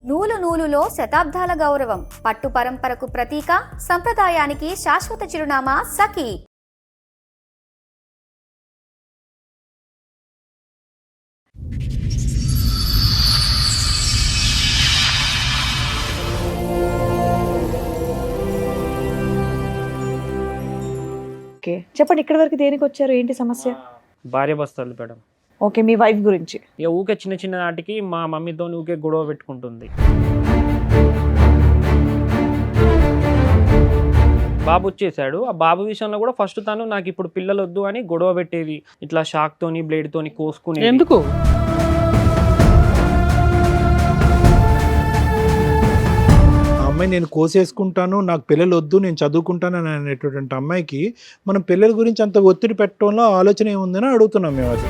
నూలు నూలులో శతాబ్దాల గౌరవం, పట్టు పరంపరకు ప్రతీక, సంప్రదాయానికి శాశ్వత చిరునామా సఖీ. ఓకే, చెప్పండి ఇక్కడి వరకు దేనికి వచ్చారు, ఏంటి సమస్య? భార్య బస్తాలు మేడం. ఓకే, మీ వైఫ్ గురించి. ఇక ఊకే చిన్న చిన్న నాటికి మా మమ్మీతో ఊకే గొడవ పెట్టుకుంటుంది. బాబు వచ్చేసాడు. ఆ బాబు విషయంలో కూడా ఫస్ట్ తను నాకు ఇప్పుడు పిల్లలు వద్దు అని గొడవ పెట్టేది, ఇట్లా షాక్ తోని బ్లేడ్ తోని కోసుకుని. ఎందుకు? అమ్మాయి నేను కోసేసుకుంటాను, నాకు పిల్లలు వద్దు, నేను చదువుకుంటాను అని అనేటటువంటి అమ్మాయికి మనం పిల్లల గురించి అంత ఒత్తిడి పెట్టడంలో ఆలోచన ఏముందని అడుగుతున్నాం మేము. అది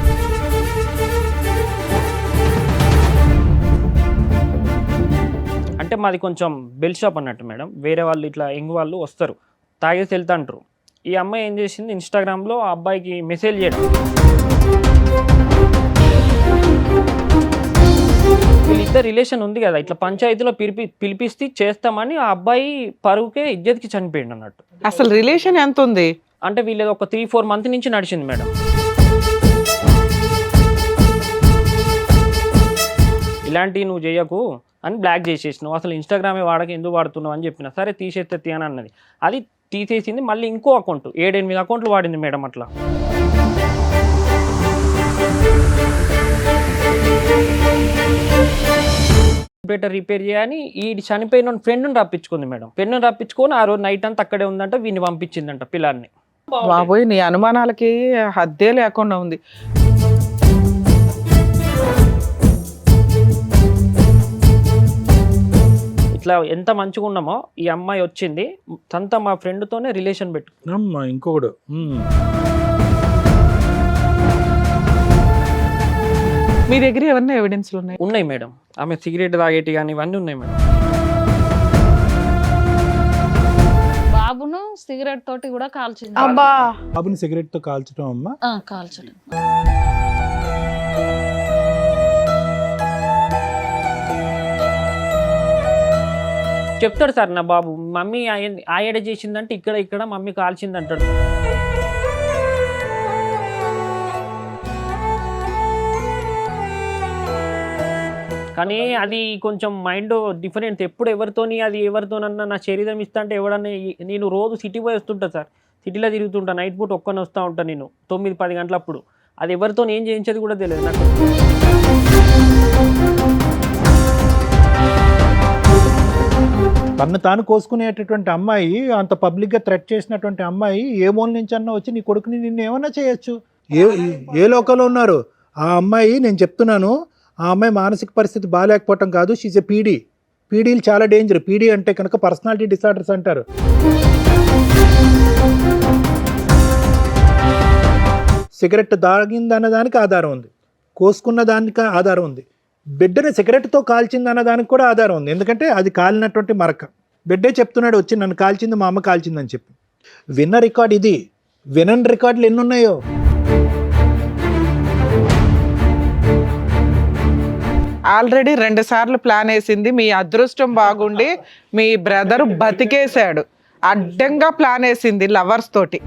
అంటే మాది కొంచెం బెల్ షాప్ అన్నట్టు మేడం. వేరే వాళ్ళు ఇట్లా యంగ్ వాళ్ళు వస్తారు, తాగేసి వెళ్తాంటారు. ఈ అమ్మాయి ఏం చేసింది, ఇన్స్టాగ్రామ్లో ఆ అబ్బాయికి మెసేజ్ చేయడం, వీళ్ళిద్దరు రిలేషన్ ఉంది కదా, ఇట్లా పంచాయతీలో పిలిపిస్తే చేస్తామని ఆ అబ్బాయి పరువుకే ఇజ్జత్కి చనిపోయింది అన్నట్టు. అసలు రిలేషన్ ఎంత ఉంది అంటే వీళ్ళది ఒక 3-4 మంత్ నుంచి నడిచింది మేడం. ఇలాంటివి నువ్వు చేయకు అని బ్లాక్ చేసేసినావు, అసలు ఇన్స్టాగ్రామే వాడక ఎందుకు వాడుతున్నావు అని చెప్పిన. సరే తీసేస్తే అని అన్నది. అది తీసేసింది. మళ్ళీ ఇంకో అకౌంట్ 7-8 అకౌంట్లు వాడింది మేడం. అట్లా కంప్యూటర్ రిపేర్ చేయని ఈ చనిపోయిన ఫ్రెండ్ని రప్పించుకుంది మేడం. ఫ్రెండ్ని రప్పించుకొని ఆ రోజు నైట్ అంతా అక్కడే ఉందంట, వీడిని పంపించిందంట పిల్లాన్ని. బాబోయ్, నీ అనుమానాలకి హద్దే లేకుండా ఉంది. ఇట్లా ఎంత మంచిగా ఉన్నామో ఈ అమ్మాయి వచ్చింది, తనతో మా ఫ్రెండ్తోనే రిలేషన్ పెట్టు. అమ్మా ఇంకొకడు మీ దగ్గర ఏమన్నా ఎవిడెన్స్లు ఉన్నాయి? ఉన్నాయి మేడం. ఆమె సిగరెట్ తాగేటి కానీ ఇవన్నీ ఉన్నాయి మేడం. బాబును సిగరెట్ తోటి కూడా కాల్చింది. అబ్బా, బాబుని సిగరెట్ తో కాల్చడం అమ్మా. కాల్చడం. చెప్తాడు సార్ నా బాబు, మమ్మీ ఆయడ చేసిందంటే ఇక్కడ మమ్మీ కాల్చింది అంటాడు. కానీ అది కొంచెం మైండ్ డిఫరెంట్. ఎప్పుడు ఎవరితోనన్నా నా శరీరం ఇస్తా అంటే ఎవడన్నా, నేను రోజు సిటీ పోయి వస్తుంటా సార్, సిటీలో తిరుగుతుంటా, నైట్ పూట ఒక్కనే వస్తూ ఉంటాను నేను 9-10 గంటలప్పుడు. అది ఎవరితో ఏం చేయించేది కూడా తెలియదు నాకు. తను తాను కోసుకునేటటువంటి అమ్మాయి, అంత పబ్లిక్ గా థ్రెట్ చేసినటువంటి అమ్మాయి ఏ మూల నుంచి అన్నా వచ్చి నీ కొడుకుని నిన్ను ఏమన్నా చేయొచ్చు. ఏ లోకంలో ఉన్నారు ఆ అమ్మాయి? నేను చెప్తున్నాను, ఆ అమ్మాయి మానసిక పరిస్థితి బాగాలేకపోవటం కాదు, షీజ్ ఎ పీడీ. పీడీలు చాలా డేంజర్. పీడీ అంటే కనుక పర్సనాలిటీ డిసార్డర్స్ అంటారు. సిగరెట్ తాగిందన్న దానికి ఆధారం ఉంది, కోసుకున్న దానికి ఆధారం ఉంది, బిడ్డని సిగరెట్తో కాల్చింది అన్న దానికి కూడా ఆధారం ఉంది. ఎందుకంటే అది కాలినటువంటి మరక. బిడ్డే చెప్తున్నాడు వచ్చి, నన్ను కాల్చింది మా అమ్మ కాల్చిందని చెప్పి. విన్న రికార్డ్ ఇది. వినని రికార్డులు ఎన్ని ఉన్నాయో. ఆల్రెడీ 2 సార్లు ప్లాన్ వేసింది. మీ అదృష్టం బాగుండి మీ బ్రదరు బతికేశాడు. అడ్డంగా ప్లాన్ వేసింది లవర్స్ తోటి.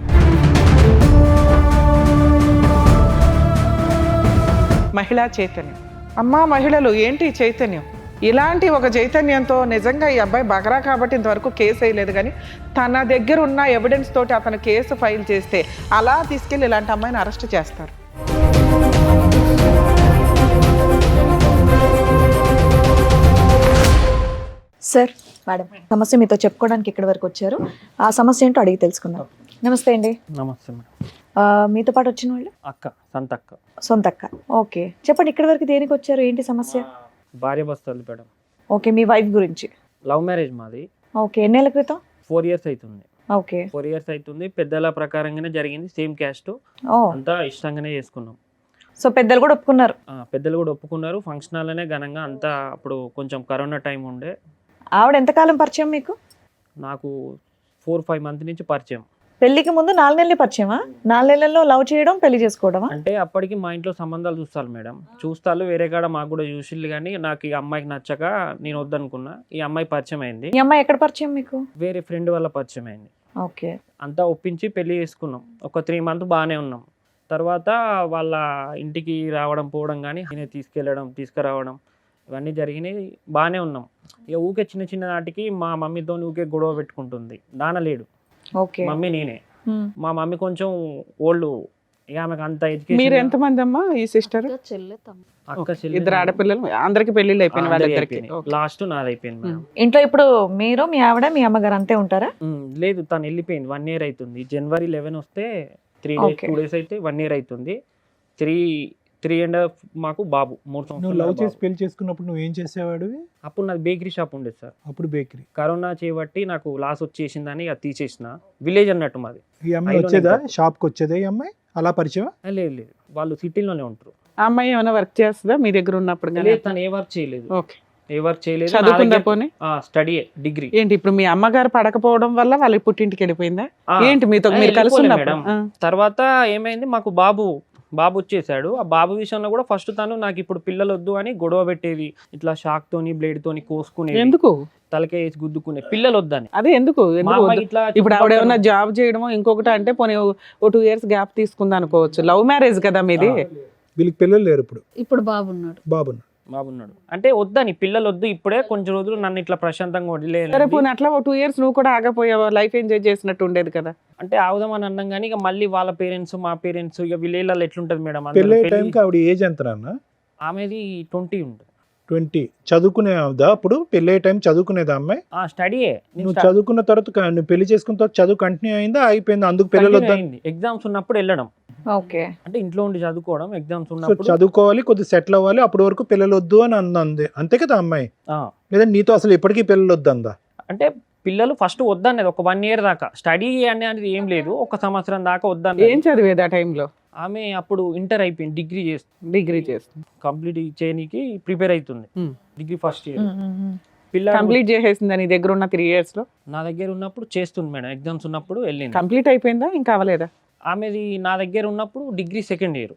మహిళా చైతన్యం. అమ్మా మహిళలు, ఏంటి చైతన్యం? ఇలాంటి ఒక చైతన్యంతో నిజంగా ఈ అబ్బాయి బకరా కాబట్టి ఇంతవరకు కేసు వేయలేదు, కానీ తన దగ్గర ఉన్న ఎవిడెన్స్ తోటి అతను కేసు ఫైల్ చేస్తే అలా తీసుకెళ్ళి ఇలాంటి అమ్మాయిని అరెస్ట్ చేస్తారు. సార్, మేడం, సమస్య మీతో చెప్పుకోవడానికి ఇక్కడి వరకు వచ్చారు. ఆ సమస్య ఏంటో అడిగి తెలుసుకుందాం. నమస్తే అండి. నమస్తే మేడం. మీతో పాటు వచ్చిన వాళ్ళు? అక్క, సంతక్క. సొంత అక్క. ఓకే, చెప్పండి ఇక్కడి వరకు దేనికి వచ్చారు, ఏంటి సమస్య? భార్య బస్తాలు మేడం. ఓకే, మీ వైఫ్ గురించి. లవ్ మ్యారేజ్ మాది. ఓకే, ఎన్నేళ్ల క్రితం? 4 years అవుతుంది. ఓకే, 4 years అవుతుంది. పెద్దల ప్రకారంగానే జరిగింది, సేమ్ క్యాస్ట్, అంతా ఇష్టంగానే చేసుకున్నాం. సో పెద్దలు కూడా ఒప్పుకున్నారు? పెద్దలు కూడా ఒప్పుకున్నారు. ఫంక్షన్ హాల్లోనే ఘనంగా అంతా. అప్పుడు కొంచెం కరోనా టైం ఉండే. ఆవిడ ఎంతకాలం పరిచయం మీకు? నాకు 4-5 months నుంచి పరిచయం. పెళ్లికి ముందు 4 నెలలే పరిచయమా? 4 నెలల్లో లవ్ చేయడం, పెళ్లి చేసుకోవడమా? అంటే అప్పటికి మా ఇంట్లో సంబంధాలు చూస్తారు మేడం, చూస్తారు వేరే కాడ మాకు కూడా చూసిళ్ళు, కానీ నాకు ఈ అమ్మాయికి నచ్చక నేను వద్దనుకున్నా. ఈ అమ్మాయి పరిచయం అయింది, ఈ అమ్మాయి ఎక్కడ పరిచయం మీకు? వేరే ఫ్రెండ్ వల్ల పరిచయం అయింది. ఓకే. అంతా ఒప్పించి పెళ్లి చేసుకున్నాం. ఒక 3 మంత్స్ బాగానే ఉన్నాం. తర్వాత వాళ్ళ ఇంటికి రావడం పోవడం కానీ నేనే తీసుకెళ్ళడం తీసుకురావడం ఇవన్నీ జరిగినాయి, బాగానే ఉన్నాం. ఇక ఊకే చిన్న చిన్న నాటికి మా మమ్మీతో ఊకే గొడవ పెట్టుకుంటుంది. నాన్న లేడు, ఓకే. మమ్మీ నేనే. ఉమ్. మా మమ్మీ కొంచెం ఓల్డ్, ఇక ఆమెకు అంత మీరు ఎడ్యుకేషన్. ఎంతమంది అమ్మా ఈ సిస్టర్? ఇంకా చెల్లె తమ్ముడు. అక్క చెల్లి ఇద్దరు ఆడపిల్లలు, అందరికి పెళ్లిళ్ళు అయిపోయిన వాళ్ళిద్దరికి. లాస్ట్ నాది అయిపోయింది మేడం. ఇంట్లో ఇప్పుడు మీరు, మీ ఆవిడ, మీ అమ్మగారు అంతే ఉంటారా? లేదు, తను వెళ్ళిపోయింది. 1 year అవుతుంది. January 11 వస్తే 3 Okay. 2 days అయితే 1 year అవుతుంది. 3.5 మాకు బాబు 3 నువ్వు సంవత్సరాలు లవ్ చేసి బాబు. పెళ్లి చేసుకున్నప్పుడు నువ్వు ఏం చేసేవాడివి? అప్పుడు నాది బేకరీ షాప్ ఉండేది సార్. అప్పుడు బేకరీ. కరోనా చేయబట్టి నాకు లాస్ వచ్చేసిందని అది తీసేసిన. విలేజ్ అన్నట్టు మాది. ఈ అమ్మాయి ఐలోనే వచ్చేదా ఉంటారు. షాప్కి వచ్చేదా ఈ అమ్మాయి? అలా పరిచయం? లేదు లేదు, వాళ్ళు సిటీలోనే ఉంటారు. ఆ అమ్మాయి ఏమైనా వర్క్ చేస్తుందా మీ దగ్గర ఉన్నప్పుడు? లేదు, తను ఏ వర్క్ చేయలేదు. ఓకే. ఏ వర్క్ చేయలేదు. చదువుకుందా పోనీ? Study degree. ఏంటి ఇప్పుడు మీ అమ్మగారు పడకపోవడం వల్ల వాళ్ళ పుట్టింటికి వెళ్ళిపోయిందా? ఏంటి మీతో మీరు కలిసి వెళ్ళిపోలే ఉన్నప్పుడు? మేడం. తర్వాత ఏమైంది, మాకు బాబు వచ్చేసాడు. ఆ బాబు విషయంలో కూడా ఫస్ట్ తను నాకు ఇప్పుడు పిల్లలు వద్దు అని గొడవ పెట్టేది. ఇట్లా షాక్ తోని బ్లేడ్ తోని కోసుకునేది, ఎందుకు? తలకే వేసి గుద్దుకునే, పిల్లలు వద్దని. అదే ఎందుకు మా ఎందుకు అమ్మాయి వద్దు? ఇట్లా ఇప్పుడు ఆవిడ ఏమన్నా జాబ్ చేయడమో ఇంకొకటి అంటే పోనీ ఓ 2 years గ్యాప్ తీసుకుందా అనుకోవచ్చు. లవ్ మ్యారేజ్ కదా మీది. వీళ్ళకి పిల్లలు లేరు ఇప్పుడు. ఇప్పుడు బాబున్నాడు. బాబును బాబున్నాడు అంటే వద్దని, పిల్లలు వద్దు ఇప్పుడే కొంచెం రోజులు నన్ను ఇట్లా ప్రశాంతంగా సరే వదిలేయాలి పోనీ అట్లా ఓ 2 years నువ్వు కూడా ఆగపోయావా? లైఫ్ ఎంజాయ్ చేసినట్టు ఉండేది కదా. అంటే ఆవుదామని అన్నాం కానీ ఇక మళ్ళీ వాళ్ళ పేరెంట్స్ మా పేరెంట్స్ ఇక విలేజ్లలో ఎట్లుంటది మేడం, అందరూ పెళ్ళి పెళ్లి- టైంకి ఆవిడ ఏజ్ ఎంత నాన్న? ఆమెది 20 ఉంటుంది. 20. చదువుకునేదా అప్పుడు? పెళ్ళే టైం చదువుకునేదా అమ్మాయి? స్టడీయే. నువ్వు చదువుకున్న తర్వాత నువ్వు పెళ్లి చేసుకున్న తర్వాత చదువు కంటిన్యూ అయిందా, అయిపోయిందా? అందుకు పిల్లలు వద్దా? ఎగ్జామ్స్ ఉన్నప్పుడు వెళ్ళడం, ఓకే. అంటే ఇంట్లో ఉండి చదువుకోవడం. ఎగ్జామ్స్ సో ఉన్నప్పుడు చదువుకోవాలి, కొద్దిగా సెటిల్ అవ్వాలి, అప్పటి వరకు పిల్లలు వద్దు అని అంది. అంతే కదా అమ్మాయి? ఆ, లేదా నీతో అసలు ఎప్పటికీ పిల్లలు వద్దు అందా? అంటే పిల్లలు ఫస్ట్ వద్దనేది ఒక 1 year దాకా. స్టడీ అనేది ఏం లేదు, 1 సంవత్సరం దాకా వద్దన్నది. ఏం చదివేది ఆ టైంలో? ఆమె అప్పుడు ఇంటర్ అయిపోయింది, డిగ్రీ చేస్తుంది, డిగ్రీ చేస్తుంది. కంప్లీట్ చేయడానికి ప్రిపేర్ అవుతుంది. Degree first year. పిల్ల కంప్లీట్ చేసేసిందా నీ దగ్గర ఉన్న 3 years లో? నా దగ్గర ఉన్నప్పుడు చేస్తుంది మేడం, ఎగ్జామ్స్ ఉన్నప్పుడు వెళ్ళింది. కంప్లీట్ అయిపోయిందా ఇంకా అవ్వలేదా? ఆమెది నా దగ్గర ఉన్నప్పుడు డిగ్రీ 2nd year,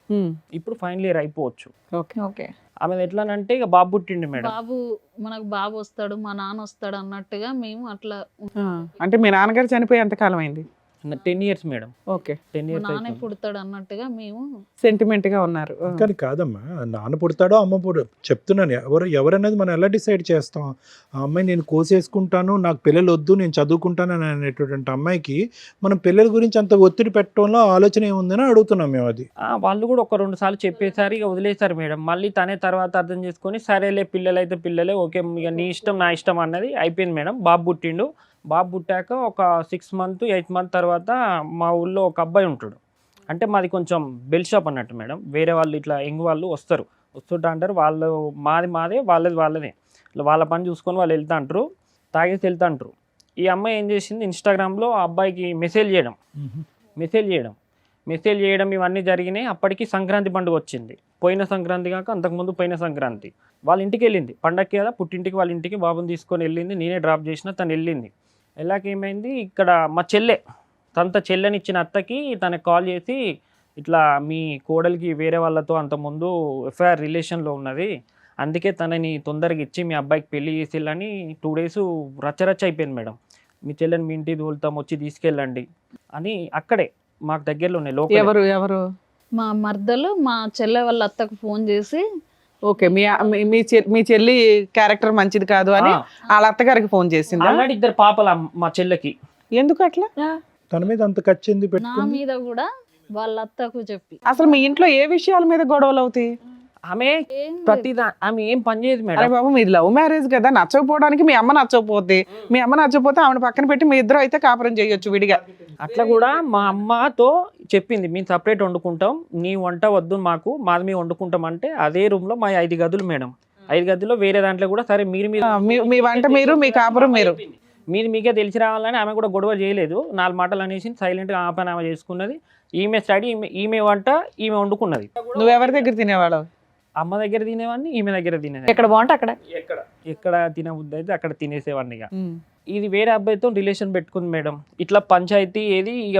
ఇప్పుడు ఫైనల్ ఇయర్ అయిపోవచ్చు. ఓకే. ఓకే. ఆమెది ఎట్లానంటే ఇక బాబు పుట్టిండి మేడం. బాబు మనకు బాబు వస్తాడు, మా నాన్న వస్తాడు అన్నట్టుగా మేము అట్లా అంటే మీ నాన్నగారు చనిపోయి ఎంతకాలం అయింది? 10 years మేడం, ఓకే. 10 మా years నాన్నే అయిపోయింది. పుడతాడు అన్నట్టుగా మేము సెంటిమెంట్ గా ఉన్నారు. కానీ కాదమ్మా, నాన్న పుడతాడో అమ్మ చెప్తున్నాను, ఎవరనేది మనం ఎలా డిసైడ్ చేస్తాం? ఆ అమ్మాయి నేను కోసేసుకుంటాను, నాకు పిల్లలు వద్దు, నేను చదువుకుంటాను అని అనేటువంటి అమ్మాయికి మనం పిల్లల గురించి అంత ఒత్తిడి పెట్టడంలో ఆలోచన ఏముందని అడుగుతున్నాం మేము. అది వాళ్ళు కూడా 1-2 సార్లు చెప్పేసారి ఇక వదిలేసారు మేడం. మళ్ళీ తనే తర్వాత అర్థం చేసుకొని సరేలే పిల్లలు అయితే పిల్లలే, ఓకే ఇక నీ ఇష్టం నా ఇష్టం అన్నది అయిపోయింది మేడం. బాబు పుట్టిండు. బాబు పుట్టాక ఒక 6 months 8 months తర్వాత మా ఊళ్ళో ఒక అబ్బాయి ఉంటాడు. అంటే మాది కొంచెం బెల్ షాప్ అన్నట్టు మేడం. వేరే వాళ్ళు ఇట్లా యంగ్ వాళ్ళు వస్తుంటా అంటారు. వాళ్ళు మాదే వాళ్ళదే. ఇట్లా వాళ్ళ పని చూసుకొని వాళ్ళు వెళ్తా అంటారు, తాగేసి వెళ్తా అంటారు. ఈ అమ్మాయి ఏం చేసింది, ఇన్స్టాగ్రామ్లో ఆ అబ్బాయికి మెసేజ్ చేయడం ఇవన్నీ జరిగినాయి. అప్పటికి సంక్రాంతి పండుగ వచ్చింది. పోయిన సంక్రాంతి కాక అంతకుముందు పోయిన సంక్రాంతి వాళ్ళ ఇంటికి వెళ్ళింది. పండగకి కదా పుట్టింటికి, వాళ్ళ ఇంటికి బాబుని తీసుకొని వెళ్ళింది. నేనే డ్రాప్ చేసిన, తను వెళ్ళింది. వెళ్ళాక ఏమైంది, ఇక్కడ మా చెల్లెని ఇచ్చిన అత్తకి తనకు కాల్ చేసి ఇట్లా మీ కోడలికి వేరే వాళ్ళతో అంతకుముందు ఎఫ్ఐఆర్ రిలేషన్లో ఉన్నది, అందుకే తనని తొందరగా ఇచ్చి మీ అబ్బాయికి పెళ్లి చేసేళ్ళని 2 days రచ్చరచ్చ అయిపోయింది మేడం. మీ చెల్లెని మీ ఇంటికి తోలుతాం, వచ్చి తీసుకెళ్ళండి అని. అక్కడే మాకు దగ్గరలోనే లోకల్. ఎవరు? మా మర్దలు మా చెల్లె వాళ్ళ అత్తకు ఫోన్ చేసి ఓకే. మీ చెల్లి క్యారెక్టర్ మంచిది కాదు అని వాళ్ళ అత్తగారికి ఫోన్ చేసిందా? ఆల్రెడీ 2 పాపలు మా చెల్లెకి. ఎందుకు అట్లా? తన మీద అంత కచ్చింది నా పెట్టుకుంది. మీద కూడా వాళ్ళ అత్తకు చెప్పి అసలు మీ ఇంట్లో ఏ విషయాల మీద గొడవలు అవుతాయి? ఆమె ఏం ఆమె ఏం పని చేయదు అరే మేడం. బాబు మీది లవ్ మ్యారేజ్ కదా, నచ్చకపోవడానికి మీ అమ్మ నచ్చకపోతే ఆవిడ పక్కన పెట్టి మీ ఇద్దరు అయితే కాపురం చేయొచ్చు విడిగా. అట్లా కూడా మా అమ్మతో చెప్పింది, మేము సపరేట్ వండుకుంటాం, నీ వంట వద్దు మాకు, మాది మేము వండుకుంటాం అంటే. అదే రూమ్ లో మా 5 గదులు మేడం. 5 గదుల్లో వేరే దాంట్లో కూడా సరే మీరు మీ వంట మీరు, మీ కాపురం మీరు. మీకే తెలిసి రావాలని ఆమె కూడా గొడవ చేయలేదు. 4 మాటలు అనేసి సైలెంట్గా ఆ పని ఆమె చేసుకున్నది. ఈమె స్టడీ, ఈమె వంట ఈమె వండుకున్నది. నువ్వెవరి దగ్గర తినేవాడు? అమ్మ దగ్గర తినేవాడిని, ఈమె దగ్గర తినేది. ఎక్కడ బాగుంటే అక్కడ. ఎక్కడ తినబుద్ధి అయితే అక్కడ తినేసేవాడిని. ఇక ఇది వేరే అబ్బాయితో రిలేషన్ పెట్టుకుంది మేడం. ఇట్లా పంచాయతీ ఏది ఇక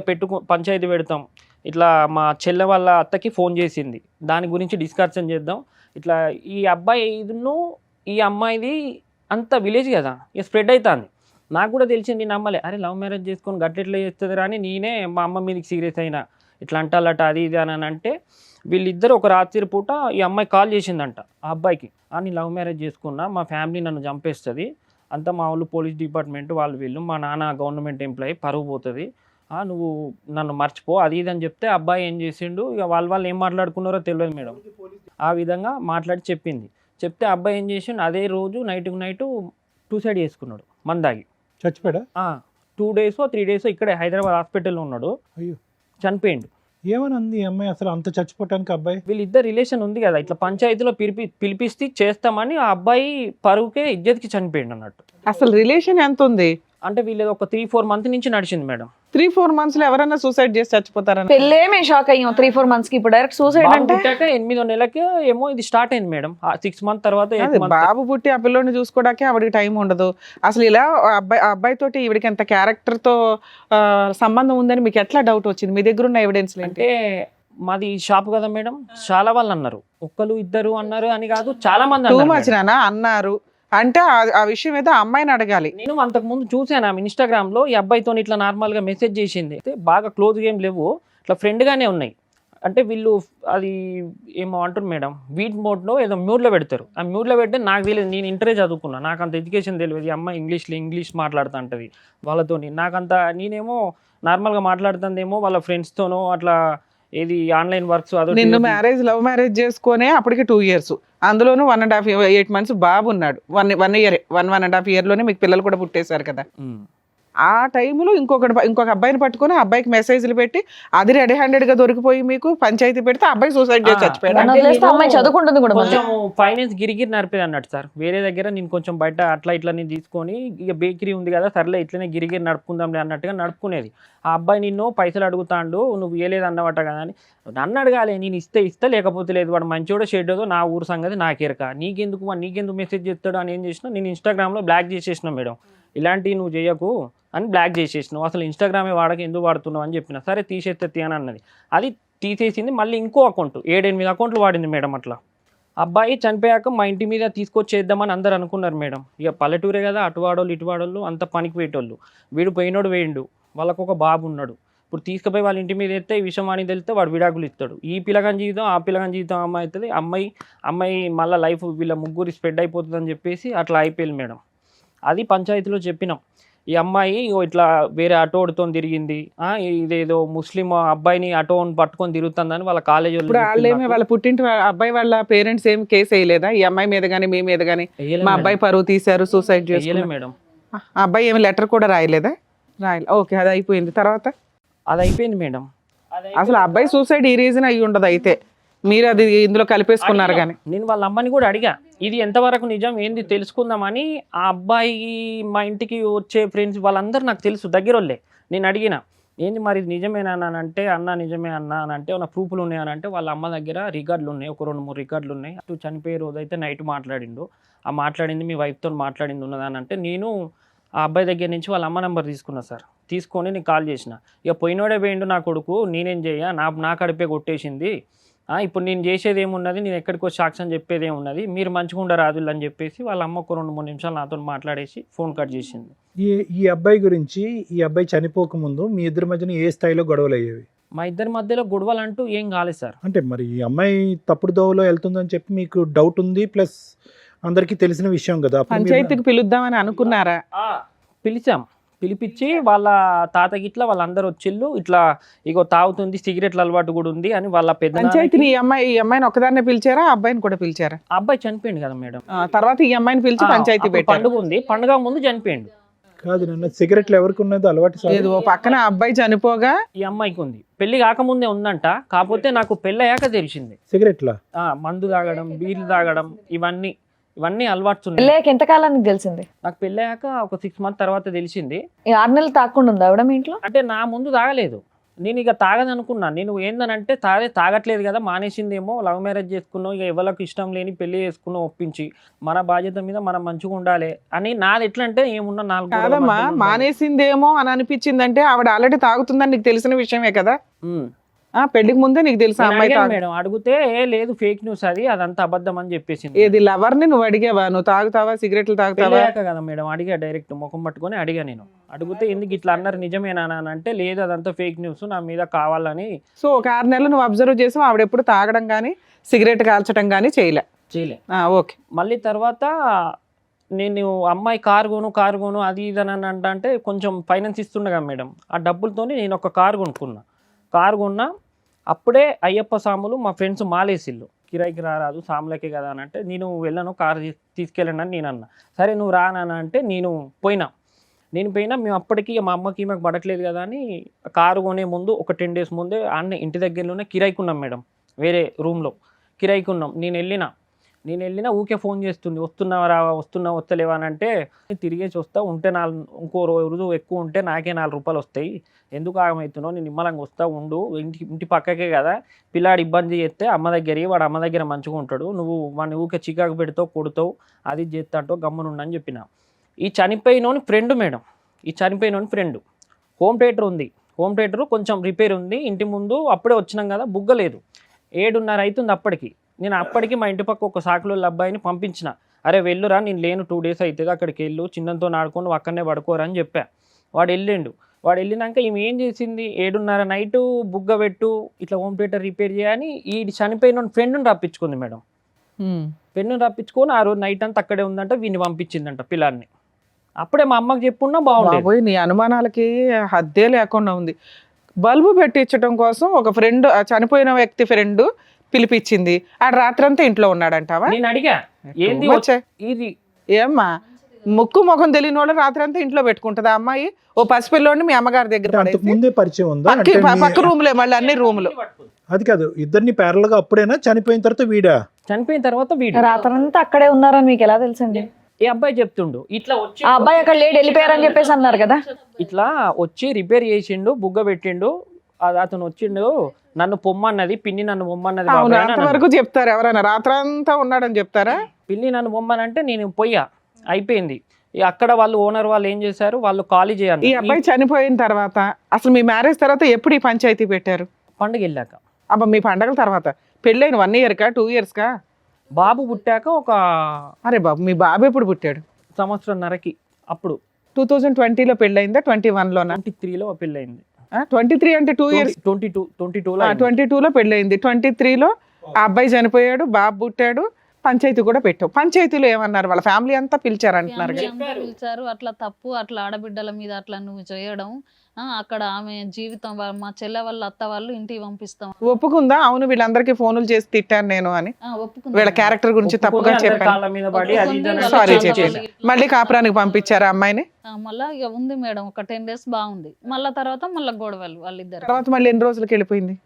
పంచాయతీ పెడతాం, ఇట్లా మా చెల్లె వాళ్ళ అత్తకి ఫోన్ చేసింది, దాని గురించి డిస్కషన్ చేద్దాం, ఇట్లా ఈ అబ్బాయి ఇదిను ఈ అమ్మాయిది అంత విలేజ్ కదా ఇక స్ప్రెడ్ అవుతుంది. నాకు కూడా తెలిసింది, నేను నమ్మలే, అరే లవ్ మ్యారేజ్ చేసుకొని గట్లెట్లా చేస్తుంది అని నేనే మా అమ్మ మీదకి సీరియస్ అయినా, ఇట్లా అంటాలట అది ఇది అని అంటే వీళ్ళిద్దరు ఒక రాత్రి పూట ఈ అమ్మాయి కాల్ చేసిందంట ఆ అబ్బాయికి, అని లవ్ మ్యారేజ్ చేసుకున్నా, మా ఫ్యామిలీ నన్ను చంపేస్తుంది, అంతా మా వాళ్ళు పోలీస్ డిపార్ట్మెంట్ వాళ్ళు వీళ్ళు, మా నాన్న గవర్నమెంట్ ఎంప్లాయీ, పరువు పోతుంది, నువ్వు నన్ను మర్చిపో అది ఇది అని చెప్తే అబ్బాయి ఏం చేసిండు, ఇక వాళ్ళు ఏం మాట్లాడుకున్నారో తెలియదు మేడం. ఆ విధంగా మాట్లాడి చెప్తే అబ్బాయి ఏం చేసిండు, అదే రోజు నైట్ సూసైడ్ చేసుకున్నాడు మందాగి. చచ్చిపోయాడా? 2 days 3 days ఇక్కడే హైదరాబాద్ హాస్పిటల్లో ఉన్నాడు, అయ్యో చనిపోయిండు. ఏమని అంది ఈ అమ్మాయి అసలు అంత చచ్చిపోవటానికి? అబ్బాయి వీళ్ళిద్దరు రిలేషన్ ఉంది కదా, ఇట్లా పంచాయతీలో పిలిపిస్తే చేస్తామని ఆ అబ్బాయి పరువుకే ఇజ్జత్కి చనిపోయిండు అన్నట్టు. అసలు రిలేషన్ ఎంత ఉంది? అంటే వీళ్ళది ఒక 3-4 months నుంచి నడిచింది మేడం. 3-4 months లో ఎవరైనా సూసైడ్ చేసి చచ్చిపోతారని పెళ్ళే మేము షాక్ అయ్యాం. 3-4 months కి ఇప్పుడు డైరెక్ట్ సూసైడ్ బాబు అంటే పుట్టాక 8వ నెలకి ఏమో ఇది స్టార్ట్ అయింది మేడం. 6 months తర్వాత 8 అదే, months. బాబు పుట్టి ఆ పిల్లోని చూసుకోవడానికి ఆవిడకి టైం ఉండదు. అసలు ఇలా అబ్బాయి తోటి ఈవిడికి ఎంత క్యారెక్టర్ తో సంబంధం ఉందని మీకు ఎట్లా డౌట్ వచ్చింది? మీ దగ్గర ఉన్న ఎవిడెన్స్ అంటే మాది షాప్ కదా మేడం, చాలా వాళ్ళు అన్నారు, ఒక్కరు ఇద్దరు అన్నారు అని కాదు, చాలా మంది టూ అన్నారు మచ్ మేడం. అన్నారు అంటే ఆ విషయం ఏదో అమ్మాయిని అడగాలి. నేను అంతకు ముందు చూసాను ఆమె ఇన్స్టాగ్రామ్ లో ఈ అబ్బాయితో ఇట్లా నార్మల్ గా మెసేజ్ చేసింది, అయితే బాగా క్లోజ్ గేమ్ లేవు, ఇట్లా ఫ్రెండ్ గానే ఉన్నాయి. అంటే వీళ్ళు అది ఏమో అంటారు మేడం, వీట్ మోడ్ లో ఏదో మ్యూట్ లో పెడతారు, ఆ మ్యూట్ లో పెడితే నాకు తెలియదు, నేను ఇంటరే చదువుకున్నా, నాకు అంత ఎడ్యుకేషన్ తెలియదు, ఈ అమ్మాయి ఇంగ్లీష్ మాట్లాడుతూ ఉంటుంది వాళ్ళతో, నాకంత నేనేమో నార్మల్ గా మాట్లాడుతుందేమో వాళ్ళ ఫ్రెండ్స్ తోనో అట్లా ఏది ఆన్లైన్ వర్క్స్ అదో. నిన్ను లవ్ మ్యారేజ్ చేసుకునే అప్పటికి 2 years, అందులోనూ 1.5 8 months బాబు ఉన్నాడు. 1 year 1.5 year లోనే మీకు పిల్లలు కూడా పుట్టేశారు కదా. ఆ టైంలో ఇంకొక అబ్బాయిని పట్టుకొని ఆ అబ్బాయికి మెసేజ్లు పెట్టి అది రెడీ హ్యాండెడ్ గా దొరికిపోయి మీకు పంచాయతీ పెడితే అబ్బాయి సూసైడ్ చేసి చచ్చిపోయాడు. నన్ను వదిలేస్తే అమ్మాయి చదువుకుంటుంది కూడా మళ్ళీ. కొంచెం ఫైనాన్స్ గిరిగిరి నడిపేది అన్నట్టు సార్, వేరే దగ్గర నేను కొంచెం బయట అట్లా ఇట్లా నేను తీసుకొని ఇక బేకరీ ఉంది కదా సర్లే ఇట్లనే గిరిగిరి నడుపుకుందాంలే అన్నట్టుగా నడుపుకునేది. ఆ అబ్బాయి నిన్ను పైసలు అడుగుతాండు, నువ్వు ఇవ్వలేదు అన్నమాట కదా అని నన్ను అడగాలి, నేను ఇస్తే లేకపోతే లేదు, వాడు మంచోడో షెడ్డో నా ఊరు సంగతి నాకేరక, నీకెందుకు మెసేజ్ చేస్తాడు అని ఏం చేసినా నేను ఇన్స్టాగ్రామ్లో బ్లాక్ చేసేసిన మేడం, ఇలాంటివి నువ్వు చేయకు అని బ్లాక్ చేసేసినావు, అసలు ఇన్స్టాగ్రామే వాడక ఎందుకు వాడుతున్నావు అని చెప్పిన, సరే తీసేస్తే అని అన్నది, అది తీసేసింది. మళ్ళీ ఇంకో అకౌంట్ 7-8 అకౌంట్లు వాడింది మేడం. అట్లా అబ్బాయి చనిపోయాక మా ఇంటి మీద తీసుకొచ్చేద్దామని అందరు అనుకున్నారు మేడం, ఇక పల్లెటూరే కదా, అటువాడోళ్ళు ఇటువాడోళ్ళు అంత పనికి పోయేటోళ్ళు, వీడు పోయిండు, వాళ్ళకు ఒక బాబు ఉన్నాడు, ఇప్పుడు తీసుకుపోయి వాళ్ళ ఇంటి మీద ఎత్తే ఈ విషయం అని తెలిస్తే వాడు విడాకులు ఇస్తాడు, ఈ పిల్లగాని జీవితం ఆ పిల్లగాని జీవితం అమ్మాయి అవుతుంది, అమ్మాయి మళ్ళీ లైఫ్ వీళ్ళ ముగ్గురు స్ప్రెడ్ అయిపోతుంది అని చెప్పేసి అట్లా అయిపోయింది మేడం. అది పంచాయతీలో చెప్పినాం, ఈ అమ్మాయి ఇట్లా వేరే ఆటోడితో తిరిగింది, ఇదేదో ముస్లిం అబ్బాయిని ఆటోని పట్టుకొని తిరుగుతుందని వాళ్ళ కాలేజీ ఇప్పుడు వాళ్ళేమి వాళ్ళ పుట్టింటి అబ్బాయి వాళ్ళ పేరెంట్స్ ఏం కేసు వేయలేదా ఈ అమ్మాయి మీద కానీ మీ మీద కానీ? మా అబ్బాయి పరువు తీశారు సూసైడ్ చేయాలి మేడం. ఆ అబ్బాయి ఏమి లెటర్ కూడా రాయలేదా? ఓకే, అది అయిపోయింది. తర్వాత అది అయిపోయింది మేడం. అసలు అబ్బాయి సూసైడ్ ఈ రీజన్ అయ్యి ఉండదు, అయితే మీరు అది ఇందులో కలిపేసుకున్నారు. కానీ నేను వాళ్ళ అమ్మని కూడా అడిగా, ఇది ఎంతవరకు నిజం ఏంది తెలుసుకుందామని. ఆ అబ్బాయి మా ఇంటికి వచ్చే ఫ్రెండ్స్ వాళ్ళందరూ నాకు తెలుసు, దగ్గర వాళ్ళే. నేను అడిగిన ఏంది మరి ఇది నిజమేనా అని అంటే, అన్న నిజమే అన్న అని అంటే, ఉన్న ప్రూఫ్లు ఉన్నాయని అంటే వాళ్ళ అమ్మ దగ్గర రికార్డులు ఉన్నాయి, ఒక 2-3 రికార్డులు ఉన్నాయి. అటు చనిపోయే రోజు అయితే నైట్ మాట్లాడిండు, ఆ మాట్లాడింది మీ వైఫ్తో మాట్లాడింది ఉన్నదని అంటే, నేను ఆ అబ్బాయి దగ్గర నుంచి వాళ్ళ అమ్మ నెంబర్ తీసుకున్నా సార్, తీసుకొని నేను కాల్ చేసిన, ఇక పోయినోడే పోయిండు నా కొడుకు, నేనేం చేయ, నా కడిపే కొట్టేసింది, ఇప్పుడు నేను చేసేది ఏమున్నది, నేను ఎక్కడికో సాక్ష్యం చెప్పేది ఏమున్నది, మీరు మంచిగా ఉండరాదులు అని చెప్పేసి వాళ్ళ అమ్మ ఒక 2-3 నిమిషాలు నాతో మాట్లాడేసి ఫోన్ కట్ చేసింది. ఈ అబ్బాయి గురించి, ఈ అబ్బాయి చనిపోకముందు మీ ఇద్దరి మధ్యన ఏ స్థాయిలో గొడవలు అయ్యేవి? మా ఇద్దరి మధ్యలో గొడవలు అంటూ ఏం కాలేదు సార్. అంటే మరి ఈ అమ్మాయి తప్పుడు దోవలో వెళ్తుందని చెప్పి మీకు డౌట్ ఉంది, ప్లస్ అందరికీ తెలిసిన విషయం కదా. పంచాయతీకి పిలుద్దామని అనుకున్నారా? పిలిపించి వాళ్ళ తాత గిట్లా వాళ్ళందరూ వచ్చిళ్ళు, ఇట్లా ఇగో తాగుతుంది, సిగరెట్ల అలవాటు కూడా ఉంది అని వాళ్ళ పెద్ద. పంచాయతీని ఈ అమ్మాయిని ఒకదాన్నే పిలిచారా, అబ్బాయిని కూడా పిలిచారా? అబ్బాయి చనిపోయింది కదా మేడం. తర్వాత ఈ అమ్మాయిని పిలిచి పంచాయతీ పెట్టారు. పండుగ ఉంది, పండుగ ముందు చనిపోయిండు. కాదు నాన్న, సిగరెట్లు ఎవరికి ఉన్నది అలవాటు? లేదు, పక్కన అబ్బాయి చనిపోగా ఈ అమ్మాయికి ఉంది, పెళ్లి కాకముందే ఉందంట, కాకపోతే నాకు పెళ్ళి అయ్యాక తెలిసింది. సిగరెట్లా? మందు తాగడం, బీర్లు తాగడం, ఇవన్నీ అలవాట్స్ ఉన్నాయి. పెళ్ళాక ఎంతకాలానికి తెలిసింది? నాకు పెళ్ళాక ఒక 6 months తర్వాత తెలిసింది. 6 నెలలు తాకుండా ఉందా ఆవిడ మీ ఇంట్లో? అంటే నా ముందు తాగలేదు, నేను ఇక తాగదనుకున్నా. నేను ఏందనంటే తాగట్లేదు కదా, మానేసిందేమో, లవ్ మ్యారేజ్ చేసుకున్నావు, ఇక ఎవరికి ఇష్టం లేని పెళ్లి చేసుకున్నావు ఒప్పించి, మన బాధ్యత మీద మనం మంచిగా ఉండాలి అని నాది. ఎట్లా అంటే ఏమున్నా 4 గోడల కాదమ్మా, మధ్యలో ఉండాలి. మానేసిందేమో అని అనిపించిందంటే ఆవిడ ఆల్రెడీ తాగుతుందని నీకు తెలిసిన విషయమే కదా. ఉమ్. పెళ్లికి ముందే నీకు తెలుసు నేను అమ్మాయి అడిగాను తాగు. మేడం, అడిగితే లేదు ఫేక్ న్యూస్, అదంతా అబద్ధం అని చెప్పేసింది. ఏది లవర్ని నువ్వు అడిగావా? నువ్వు తాగుతావా, సిగరెట్లు తాగుతావా? పెళ్ళాక కదా మేడం అడిగా, డైరెక్ట్ ముఖం పట్టుకొని అడిగా. నేను అడిగితే ఎందుకు ఇట్లా అన్నారు, నిజమేనా అని అంటే, లేదు అదంతా ఫేక్ న్యూస్, నా మీద కావాలని. సో ఒక 6 నెలలు నువ్వు అబ్జర్వ్ చేసావు, ఆవిడ ఎప్పుడు తాగడం కానీ సిగరెట్ కాల్చడం కానీ చేయలే. ఓకే. మళ్ళీ తర్వాత నేను అమ్మాయి కారు కొను అది ఇది అని అంటే కొంచెం ఫైనాన్స్ ఇస్తుండగా మేడం, ఆ డబ్బులతో నేను ఒక కారు కొన్నా. అప్పుడే అయ్యప్ప సాములు మా ఫ్రెండ్స్ మాలేసిల్లు, కిరాయికి రారాదు సాములకే కదా అని అంటే, నేను వెళ్ళను, కారు తీసుకెళ్ళండి అని నేను అన్నా. సరే నువ్వు రానా అంటే నేను పోయినా. మేము అప్పటికి మా అమ్మకి మాకు పడట్లేదు కదా అని కారు కొనే ముందు ఒక 10 days ముందే అన్నీ ఇంటి దగ్గరలోనే కిరాయికున్నాం మేడం, వేరే రూమ్లో కిరాయికున్నాం. నేను వెళ్ళినా ఊకే ఫోన్ చేస్తుంది, వస్తలేవా అని అంటే, తిరిగేసి వస్తా, ఉంటే ఇంకో రోజు ఎక్కువ ఉంటే నాకే 4 రూపాయలు వస్తాయి, ఎందుకు ఆగమవుతున్నావు, నేను నిమ్మలంగా వస్తా ఉండు, ఇంటి పక్కకే కదా, పిల్లాడు ఇబ్బంది చేస్తే అమ్మ వాడు అమ్మ దగ్గర మంచిగా ఉంటాడు, నువ్వు వాడిని ఊకే చికాకు పెడతావు, కొడతావు, అది చేస్తాంటో గమ్మునుండని చెప్పిన. ఈ చనిపోయినోని ఫ్రెండ్ మేడం, హోమ్ థియేటర్ కొంచెం రిపేర్ ఉంది ఇంటి ముందు, అప్పుడే వచ్చినాం కదా, బుగ్గలేదు. 7:30 అవుతుంది అప్పటికి. నేను అప్పటికి మా ఇంటి పక్క ఒక సాకులో అబ్బాయిని పంపించిన, అరే వెళ్ళురా, నేను లేను 2 days అవుతుంది, అక్కడికి వెళ్ళు, చిన్నంతో ఆడుకొని అక్కడనే పడుకోరా అని చెప్పా. వాడు వెళ్ళినాక ఈమె ఏం చేసింది, 7:30 నైటు బుగ్గ పెట్టు, ఇట్లా హోమ్ థియేటర్ రిపేర్ చేయని ఈ చనిపోయిన ఫ్రెండ్ని రప్పించుకుంది మేడం. ఫ్రెండ్ని రప్పించుకొని ఆ రోజు నైట్ అంతా అక్కడే ఉందంట, వీడిని పంపించిందంట పిల్లాన్ని. అప్పుడే మా అమ్మకి చెప్పున్నా బాగుండేది. నీ అనుమానాలకి హద్దే లేకుండా ఉంది. బల్బు పెట్టించడం కోసం ఒక ఫ్రెండ్, చనిపోయిన వ్యక్తి ఫ్రెండ్ పిలిపించింది, ఆడ రాత్రంతా ఇంట్లో ఉన్నాడంటావా? నేను అడిగా, ఏంది వచ్చే ఇది, ఏమ్మా ముక్కు ముఖం తెలియని వాళ్ళు రాత్రంతా ఇంట్లో పెట్టుకుంటుందా అమ్మాయి? ఓ పసిపిల్లోని మీ అమ్మగారి దగ్గర అంతకు ముందే పరిచయం ఉందా? పక్క రూమ్లే, మళ్ళీ అన్ని రూములు. అది కాదు, ఇద్దరిని ప్యారల్ గా అప్పుడేనా, చనిపోయిన తర్వాత వీడు రాత్రంతా అక్కడే ఉన్నారని మీకు ఎలా తెలుసండి? ఈ అబ్బాయి చెప్తుండు, ఇట్లా వచ్చి ఆ అబ్బాయి అక్కడ లేడు, వెళ్ళిపోయారని చెప్పేసి అన్నారు కదా. ఇట్లా వచ్చి రిపేర్ చేసిండు, బుగ్గ పెట్టిండు, అతను వచ్చిండు, నన్ను పొమ్మన్నది పిన్ని, నన్ను పొమ్మన్నది బాబాయ్ అని అన్నాడు. వరకు చెప్తారు ఎవరైనా, రాత్రంతా ఉన్నాడని చెప్తారా? పిన్ని నన్ను పొమ్మనంటే నేను పోయా, అయిపోయింది. అక్కడ వాళ్ళు ఓనర్ వాళ్ళు ఏం చేశారు, వాళ్ళు ఖాళీ చేయాలి. ఈ అబ్బాయి చనిపోయిన తర్వాత అసలు మీ మ్యారేజ్ తర్వాత ఎప్పుడు ఈ పంచాయతీ పెట్టారు? పండుగ వెళ్ళాక. అబ్బా, మీ పండగల తర్వాత. పెళ్ళైన 1 year కా 2 years కా? బాబు పుట్టాక ఒక, అరే బాబు, మీ బాబు ఎప్పుడు పుట్టాడు? 1.5 సంవత్సరం. అప్పుడు 2020లో పెళ్ళయిందా, 21లోనా? 23లో పెళ్ళయింది. 23 అంటే 2 years. 22లో పెళ్ళయింది, 23లో ఆ అబ్బాయి చనిపోయాడు, బాబు పుట్టాడు, పంచాయతీ కూడా పెట్టావు. పంచాయతీలో ఏమన్నారు? వాళ్ళ ఫ్యామిలీ అంతా పిలిచారు అంటున్నారు. పిలిచారు, అట్లా తప్పు, అట్లా ఆడబిడ్డల మీద అట్లా నువ్వు చేయడం, అక్కడ ఆమె జీవితం, మా చెల్లె వాళ్ళ అత్త వాళ్ళు ఇంటికి పంపిస్తాం. ఒప్పుకుందా? అవును, వీళ్ళందరికీ ఫోన్లు చేసి తిట్టాను నేను అని, ఒప్పుకుంది. వీళ్ళ క్యారెక్టర్ గురించి తప్పుగా చెప్పాను, సారీ చెప్పాను. మళ్ళీ కాపురానికి పంపించారా అమ్మాయిని? మళ్ళా ఇక ఉంది మేడం, ఒక 10 days బాగుంది, మళ్ళా తర్వాత మళ్ళీ గొడవలు వాళ్ళిద్దరు. తర్వాత మళ్ళీ ఎన్ని రోజులకి వెళ్ళిపోయింది?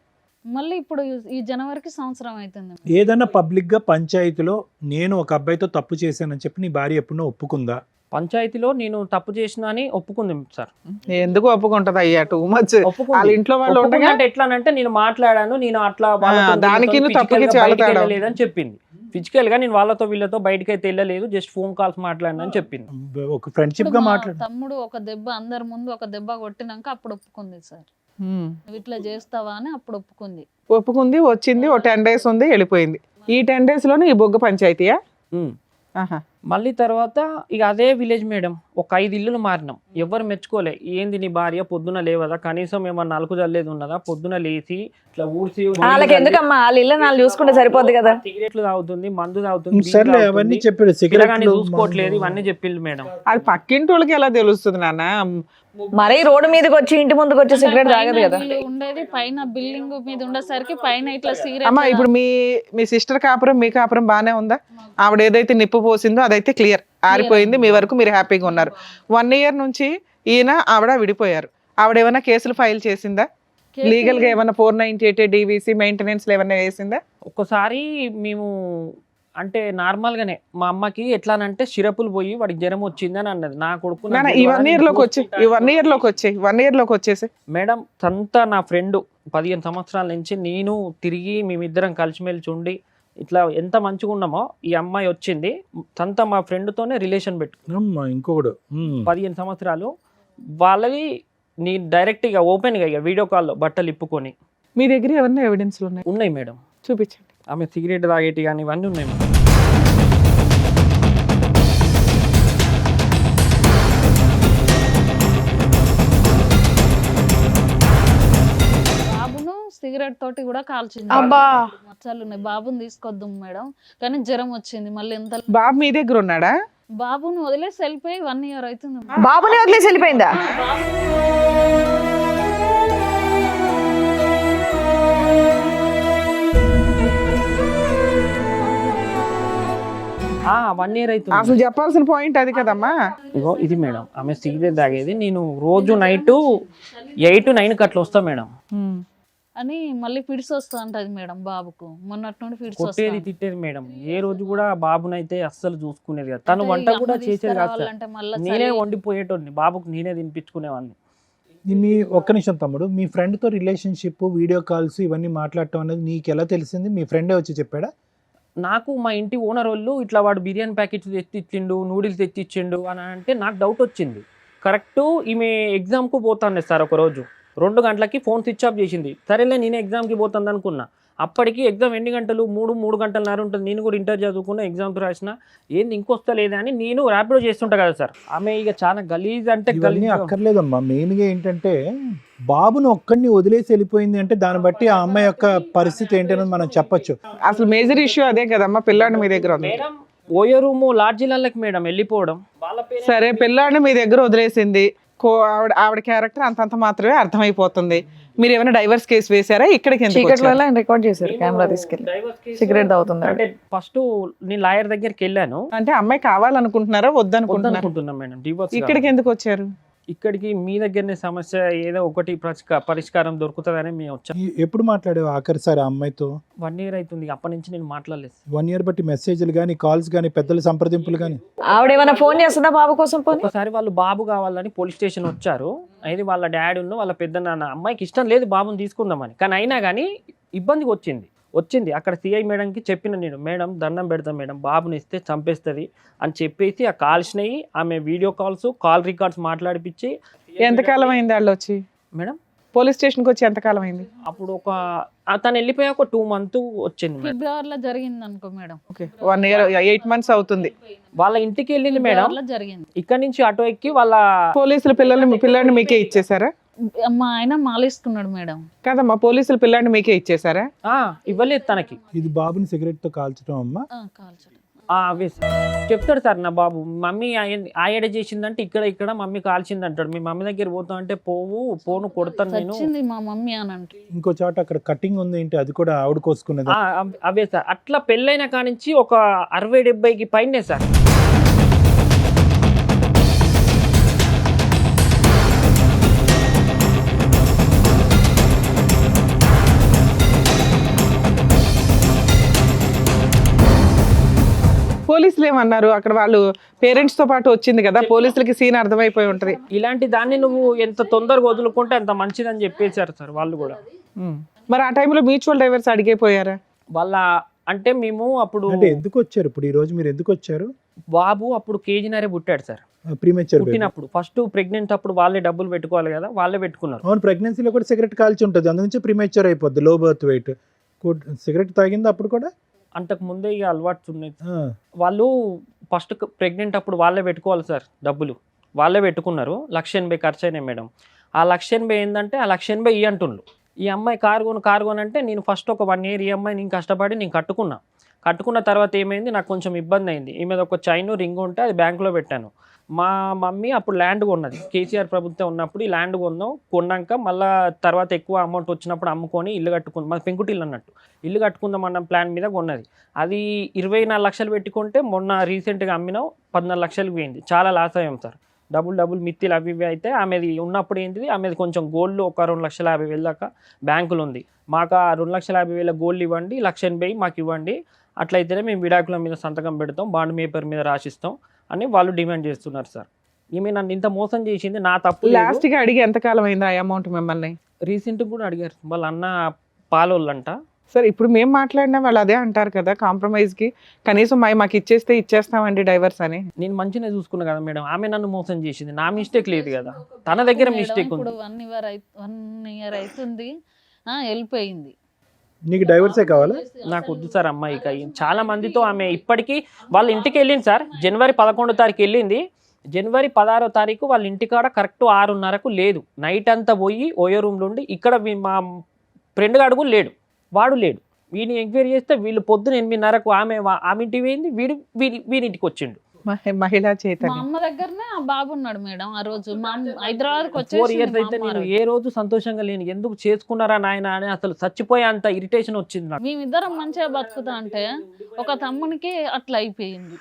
మళ్ళీ ఇప్పుడు ఈ జనవరికి 1 సంవత్సరం అవుతుంది. ఏదైనా పబ్లిక్ గా పంచాయతీలో నేను ఒక అబ్బాయితో తప్పు చేశానని చెప్పి నీ భార్య ఎప్పుడో ఒప్పుకుందా? పంచాయతీలో నేను తప్పు చేసిన అని ఒప్పుకుంది సార్. ఎందుకు ఒప్పుకుంటది అయ్యా, టూ మచ్. వాళ్ళ ఇంట్లో వాళ్ళు ఉండగా ఎట్లానంటే నేను మాట్లాడాను, నేను అట్లా దానికి లేదని చెప్పింది. ఫిజికల్ గా నేను వాళ్ళతో వీళ్ళతో బయటకి అయితే వెళ్ళలేదు, జస్ట్ ఫోన్ కాల్స్ మాట్లాడినా అని చెప్పింది. ఒక ఫ్రెండ్షిప్ గా మాట్లాడు. తమ్ముడు ఒక దెబ్బ, అందరి ముందు ఒక దెబ్బ కొట్టినాక అప్పుడు ఒప్పుకుంది సార్, నువ్వు ఇట్లా చేస్తావా అని అప్పుడు ఒప్పుకుంది. వచ్చింది, ఓ 10 days ఉంది, వెళ్ళిపోయింది. ఈ 10 days లోనే ఈ బొగ్గ పంచాయతీయా? మళ్ళీ తర్వాత ఇక అదే విలేజ్ మేడం, ఒక 5 ఇల్లులు మారినాం, ఎవరు మెచ్చుకోలే. ఏంది నీ భార్య పొద్దున లేవదా, కనీసం ఏమన్నా నలుకు జల్లేది ఉన్నదా, పొద్దున లేచి ఇట్లా ఊడ్చి, వాళ్ళకి ఎందుకమ్మా, వాళ్ళ ఇల్లు నాలుగు చూసుకుంటే సరిపోద్ది కదా. సిగరెట్లు తాగుతుంది, మందు తాగుతుంది, సర్లే అవన్నీ చెప్పాడు, సిగరెట్ చూసుకోవట్లేదు, ఇవన్నీ చెప్పింది మేడం. అది పక్కింటి వాళ్ళకి ఎలా తెలుస్తుంది నాన్న? మరీ రోడ్డు మీదకి వచ్చి ఇంటి ముందుకు వచ్చి సిగరెట్ తాగదు కదా. ఉండేది పైన బిల్డింగ్ మీద ఉండేసరికి పైన ఇట్లా సిగరెట్. అమ్మా, ఇప్పుడు మీ సిస్టర్ కాపురం, మీ కాపురం బానే ఉందా? ఆవిడ ఏదైతే నిప్పు పోసిందో అదైతే క్లియర్ ఆరిపోయింది, మీ వరకు మీరు హ్యాపీగా ఉన్నారు. 1 year నుంచి ఈయన ఆవిడ విడిపోయారు. ఆవిడ ఏమైనా కేసులు ఫైల్ చేసిందా? లీగల్ గా ఏమైనా 498 DVC మెయింటెనెన్స్ ఏమైనా వేసిందా? ఒక్కసారి మేము అంటే నార్మల్గానే మా అమ్మకి ఎట్లానంటే సిరపులు పోయి వాడికి జ్వరం వచ్చింది అని అన్నది. నా కొడుకు నాకు ఈ 1 year లోకి వచ్చి తెలియదు. ఈ 1 year లోకి వచ్చేసి మేడం సంత నా ఫ్రెండ్ 15 సంవత్సరాల నుంచి నేను తిరిగి మేమిద్దరం కలిసిమెలిసి ఉండి ఇట్లా ఎంత మంచిగా ఉన్నామో ఈ అమ్మాయి వచ్చింది సంత మా ఫ్రెండ్తోనే రిలేషన్ పెట్టు అమ్మా ఇంకొకడు 15 సంవత్సరాలు వాళ్ళవి నీ డైరెక్ట్గా ఓపెన్గా ఇక వీడియో కాల్లో బట్టలు ఇప్పుకొని మీ దగ్గర ఏమన్నా ఎవిడెన్స్లు ఉన్నాయి? ఉన్నాయి మేడం. చూపించండి. ఆమె సిగరెట్ తాగేటి కానీ ఇవన్నీ ఉన్నాయి మేడం. బాబును సిగరెట్ తోటి కూడా కాల్చింది. అబ్బా. మచ్చలు ఉన్నాయి. బాబుని తీసుకొద్దాం మేడం కానీ జ్వరం వచ్చింది మళ్ళీ ఎంత. బాబు మీ దగ్గర ఉన్నాడా? బాబుని వదిలేసి వెళ్ళిపోయి 1 year అవుతుంది. బాబుని వదిలేసి వెళ్ళిపోయిందా? 1 year అవుతుంది. అసలు చెప్పాల్సిన పాయింట్ అది కదమ్మా. ఇగో ఇది మేడం ఆమె సిగరెట్ తాగేది. నేను రోజు నైట్ 8 9 అట్లా వస్తా మేడం. అని మళ్ళీ ఫిడ్స్ వస్తా ఉంటది మేడం బాబుకు. మొన్నటి నుండి ఫిడ్స్ కొట్టేది తిట్టేది మేడం. ఏ రోజు కూడా బాబునైతే అస్సలు చూసుకునేది కాదు. తను వంట కూడా చేసేది కాదు సార్. నేనే వండిపోయేటోడిని బాబుకు నేనే తినిపించుకునేవాడిని. మీ ఒక్క నిమిషం తమ్ముడు, మీ ఫ్రెండ్తో రిలేషన్షిప్ వీడియో కాల్స్ ఇవన్నీ మాట్లాడటం అనేది నీకు ఎలా తెలిసింది? మీ ఫ్రెండే వచ్చి చెప్పాడా? నాకు మా ఇంటి ఓనర్ వాళ్ళు ఇట్లా వాడు బిర్యానీ ప్యాకెట్స్ తెచ్చిచ్చిండు, నూడిల్స్ తెచ్చిచ్చిండు అని అంటే నాకు డౌట్ వచ్చింది. కరెక్ట్ ఈమె ఎగ్జామ్కు పోతాను సార్. ఒక రోజు 2 గంటలకి ఫోన్ స్విచ్ ఆఫ్ చేసింది. సరేలే నేను ఎగ్జామ్కి పోతాను అనుకున్నా. అప్పటికి ఎగ్జామ్ ఎన్ని గంటలు 3 గంటలన్నర ఉంటుంది. నేను కూడా ఇంటర్ చదువుకున్నా, ఎగ్జామ్స్ రాసిన. ఏంది ఇంకొస్తలేదా అని నేను ర్యాపిడో చేస్తుంటా కదా సార్. ఆమె ఇక చాలా గలీజ్ అంటే ఇవన్నీ గలీజ్. అక్కర్లేదమ్మా. మెయిన్గా ఏంటంటే బాబును ఒక్కడిని వదిలేసి వెళ్ళిపోయింది అంటే దాన్ని బట్టి ఆ అమ్మాయి యొక్క పరిస్థితి ఏంటనేది మనం చెప్పొచ్చు. అసలు మేజర్ ఇష్యూ అదే కదమ్మా. పిల్లాడిని మీ దగ్గర ఉంది. మేడం ఓయో రూము లాడ్జీలకి మేడం వెళ్ళిపోవడం. వాళ్ళ పేరు సరే, పిల్లాడిని మీ దగ్గర వదిలేసింది. ఆవిడ క్యారెక్టర్ అంతంత మాత్రమే అర్థమైపోతుంది. మీరు ఏమైనా డైవర్స్ కేసు వేసారా? ఇక్కడికి ఎందుకు చీకట్లో వచ్చారు? ఆయన రికార్డ్ చేశారు కెమెరా తీసుకెళ్ళి. సిగరెట్ తాగుతుంది. అంటే ఫస్ట్ నేను లాయర్ దగ్గరికి వెళ్ళాను. అంటే అమ్మాయి కావాలనుకుంటున్నారా వద్దనుకుంటున్నారా? వద్దనుకుంటున్నా మేడం డివోర్స్. ఇక్కడికి ఎందుకు వచ్చారు? ఇక్కడికి మీ దగ్గరనే సమస్య ఏదో ఒకటి పరిష్కారం దొరుకుతుందని మేము వచ్చాం. ఎప్పుడు మాట్లాడావు ఆఖరిసారి ఆ అమ్మాయితో? 1 year అవుతుంది. అప్పటి నుంచి నేను మాట్లాడలేదు. 1 year బట్టి మెసేజ్లు కానీ కాల్స్ కానీ పెద్దల సంప్రదింపులు కానీ? ఆవిడేమైనా ఫోన్ చేస్తుందా బాబు కోసం? పోనీ ఒకసారి వాళ్ళు బాబు కావాలని పోలీస్ స్టేషన్ వచ్చారు. అయితే వాళ్ళ డాడీ ఉన్న వాళ్ళ పెద్ద నాన్న అమ్మాయికి ఇష్టం లేదు బాబుని తీసుకుందామని. కానీ అయినా కానీ ఇబ్బందికి వచ్చింది. అక్కడ సిఐ మేడంకి చెప్పిన నేను, మేడం దండం పెడతాం మేడం, బాబుని ఇస్తే చంపేస్తుంది అని చెప్పేసి ఆ కాల్స్నవి ఆమె వీడియో కాల్స్ కాల్ రికార్డ్స్ మాట్లాడిపించి. ఎంతకాలం అయింది వాళ్ళు వచ్చి? మేడం పోలీస్ స్టేషన్కి వచ్చి ఎంతకాలం అయింది? అప్పుడు తను వెళ్ళిపోయా ఒక 2 months వచ్చింది మేడం. ఫిబ్రవరిలో జరిగింది అనుకో మేడం. ఓకే, 1 year 8 months అవుతుంది. వాళ్ళ ఇంటికి వెళ్ళింది మేడం. ఫిబ్రవరిలో జరిగింది. ఇక్కడ నుంచి ఆటో ఎక్కి వాళ్ళ పోలీసులు పిల్లాడిని మీకే ఇచ్చేసారా? మా ఆయన మాలేస్తున్నాడు మేడం. కాదమ్మా, పోలీసులు పిల్లాడిని మీకే ఇచ్చేసారా? ఇవ్వలేదు తనకి. ఇది బాబుని సిగరెట్ తో కాల్చడం అమ్మా? కాల్చడం. అవే సార్ చెప్తాడు సార్ నా బాబు. మమ్మీ ఆయడ చేసిందంటే ఇక్కడ మమ్మీ కాల్చింది అంటాడు. మీ మమ్మీ దగ్గర పోతా అంటే పోను కొడతాను నేను. వచ్చింది మా మమ్మీ అని అంటే. ఇంకో చోట అక్కడ కటింగ్ ఉంది ఏంటి, అది కూడా ఆవిడ కోసుకునేది? అవే సార్. అట్లా పెళ్ళైన కానించి ఒక 60-70కి పైనే సార్. పోలీసులు ఏమన్నారు? అక్కడ వాళ్ళు పేరెంట్స్ తో పాటు వచ్చింది కదా, పోలీసులకి సీన్ అర్థమైపోయి ఉంటది. ఇలాంటి దాన్ని నువ్వు ఎంత తొందరగా వదులుకుంటే అంత మంచిదని చెప్పేశారు సార్ వాళ్ళు కూడా. మరి ఆ టైంలో మ్యూచువల్ డైవర్స్ అడిగిపోయారా? వాళ్ళ అంటే మేము అప్పుడు అంటే ఎందుకు వచ్చారు ఇప్పుడు ఈ రోజు? మీరు ఎందుకు వచ్చారు? బాబు అప్పుడు కేజీనరే పుట్టాడు సార్. ప్రీమెచ్యూర్ పుట్టినప్పుడు ఫస్ట్ ప్రెగ్నెంట్ అప్పుడు వాళ్ళే డబ్బులు పెట్టుకోవాలి కదా, వాళ్ళే పెట్టుకున్నారు. అవును, ప్రెగ్నెన్సీలో కూడా సిగరెట్ కాల్చి ఉంటుంది, అందునుంచి ప్రీమెచ్యూర్ అయిపోద్ది, లో బర్త్ వెయిట్. సిగరెట్ తాగింది అప్పుడు కూడా? అంతకు ముందే ఇక అలవాటు ఉన్నాయి. వాళ్ళు ఫస్ట్ ప్రెగ్నెంట్ అప్పుడు వాళ్ళే పెట్టుకోవాలి సార్, డబ్బులు వాళ్ళే పెట్టుకున్నారు. 1,80,000 ఖర్చు అయినాయి మేడం. ఆ 1,80,000 ఏంటంటే ఆ 1,80,000 ఇయ్యి అంటుండ్రు. ఈ అమ్మాయి కారుగొని అంటే నేను ఫస్ట్ ఒక 1 year ఈ అమ్మాయి నేను కష్టపడి నేను కట్టుకున్న తర్వాత ఏమైంది, నాకు కొంచెం ఇబ్బంది అయింది. ఈ మీద ఒక చైన్ రింగ్ ఉంటే అది బ్యాంకులో పెట్టాను. మా మమ్మీ అప్పుడు ల్యాండ్ కొన్నది, కేసీఆర్ ప్రభుత్వం ఉన్నప్పుడు ఈ ల్యాండ్ కొన్నాక మళ్ళీ తర్వాత ఎక్కువ అమౌంట్ వచ్చినప్పుడు అమ్ముకొని ఇల్లు కట్టుకుంది. మాది పెంకుటిల్లు అన్నట్టు, ఇల్లు కట్టుకుందాం అన్న ప్లాన్ మీద కొన్నది. అది 24 లక్షలు పెట్టుకుంటే మొన్న రీసెంట్గా అమ్మినాం 14 లక్షలకు పోయింది. చాలా లాస్ అయ్యాం సార్. డబుల్ మిత్తిలు అవి ఇవి అయితే ఆమెది ఉన్నప్పుడు ఏంటిది, ఆమెది కొంచెం గోల్డ్ ఒక 2,50,000 దాకా బ్యాంకులు ఉంది. మాకు ఆ 2,50,000 గోల్డ్ ఇవ్వండి, 1,80,000 మాకు ఇవ్వండి, అట్లయితేనే మేము విడాకుల మీద సంతకం పెడతాం, బాండ్ పేపర్ మీద రాసిస్తాం అని వాళ్ళు డిమాండ్ చేస్తున్నారు సార్. ఈమె నన్ను ఇంత మోసం చేసింది, నా తప్పు లాస్ట్ గా అడిగి ఎంతకాలం అయింది ఆ అమౌంట్ మిమ్మల్ని? రీసెంట్ కూడా అడిగారు వాళ్ళ అన్న పాలోళ్ళంట. సరే ఇప్పుడు మేము మాట్లాడినా వాళ్ళు అదే అంటారు కదా, కాంప్రమైజ్ కి కనీసం మాకు ఇచ్చేస్తే ఇచ్చేస్తామండి డైవర్స్ అని. నేను మంచిగా చూసుకున్నా కదా మేడం, ఆమె నన్ను మోసం చేసింది, నా మిస్టేక్ లేదు కదా, తన దగ్గర మిస్టేక్ ఉంది. ఇప్పుడు 1 year అవుతుంది, వెళ్ళిపోయింది. నీకు డైవర్సే కావాలా? నాకు వద్దు సార్ అమ్మాయి. ఇక చాలా మందితో ఆమె ఇప్పటికీ వాళ్ళ ఇంటికి వెళ్ళింది సార్. జనవరి 11వ తారీఖు వెళ్ళింది, జనవరి 16వ తారీఖు వాళ్ళ ఇంటికాడ కరెక్ట్ 6:30కు లేదు. నైట్ అంతా పోయి ఓయో రూమ్లో ఉండి, ఇక్కడ మా ఫ్రెండ్ గాడు కూడా లేడు, వాడు లేడు. వీడిని ఎంక్వైరీ చేస్తే వీళ్ళు పొద్దున 8:30కు ఆమె ఇంటికి పోయింది, వీడింటికి వచ్చిండు. మహిళా మా చైతన్యం. అమ్మ దగ్గరనే ఆ బాబు ఉన్నాడు మేడం. ఆ రోజు మా హైదరాబాద్కి 4 years వచ్చేసి అయితే నేను ఏ రోజు సంతోషంగా లేను. ఎందుకు చేసుకున్నారా నాయన అని అసలు చచ్చిపోయే అంత ఇరిటేషన్ వచ్చింది నాకు. మేమిద్దరం మంచిగా బతుకుతా అంటే ఒక తమ్మునికి అట్లా అయిపోయింది.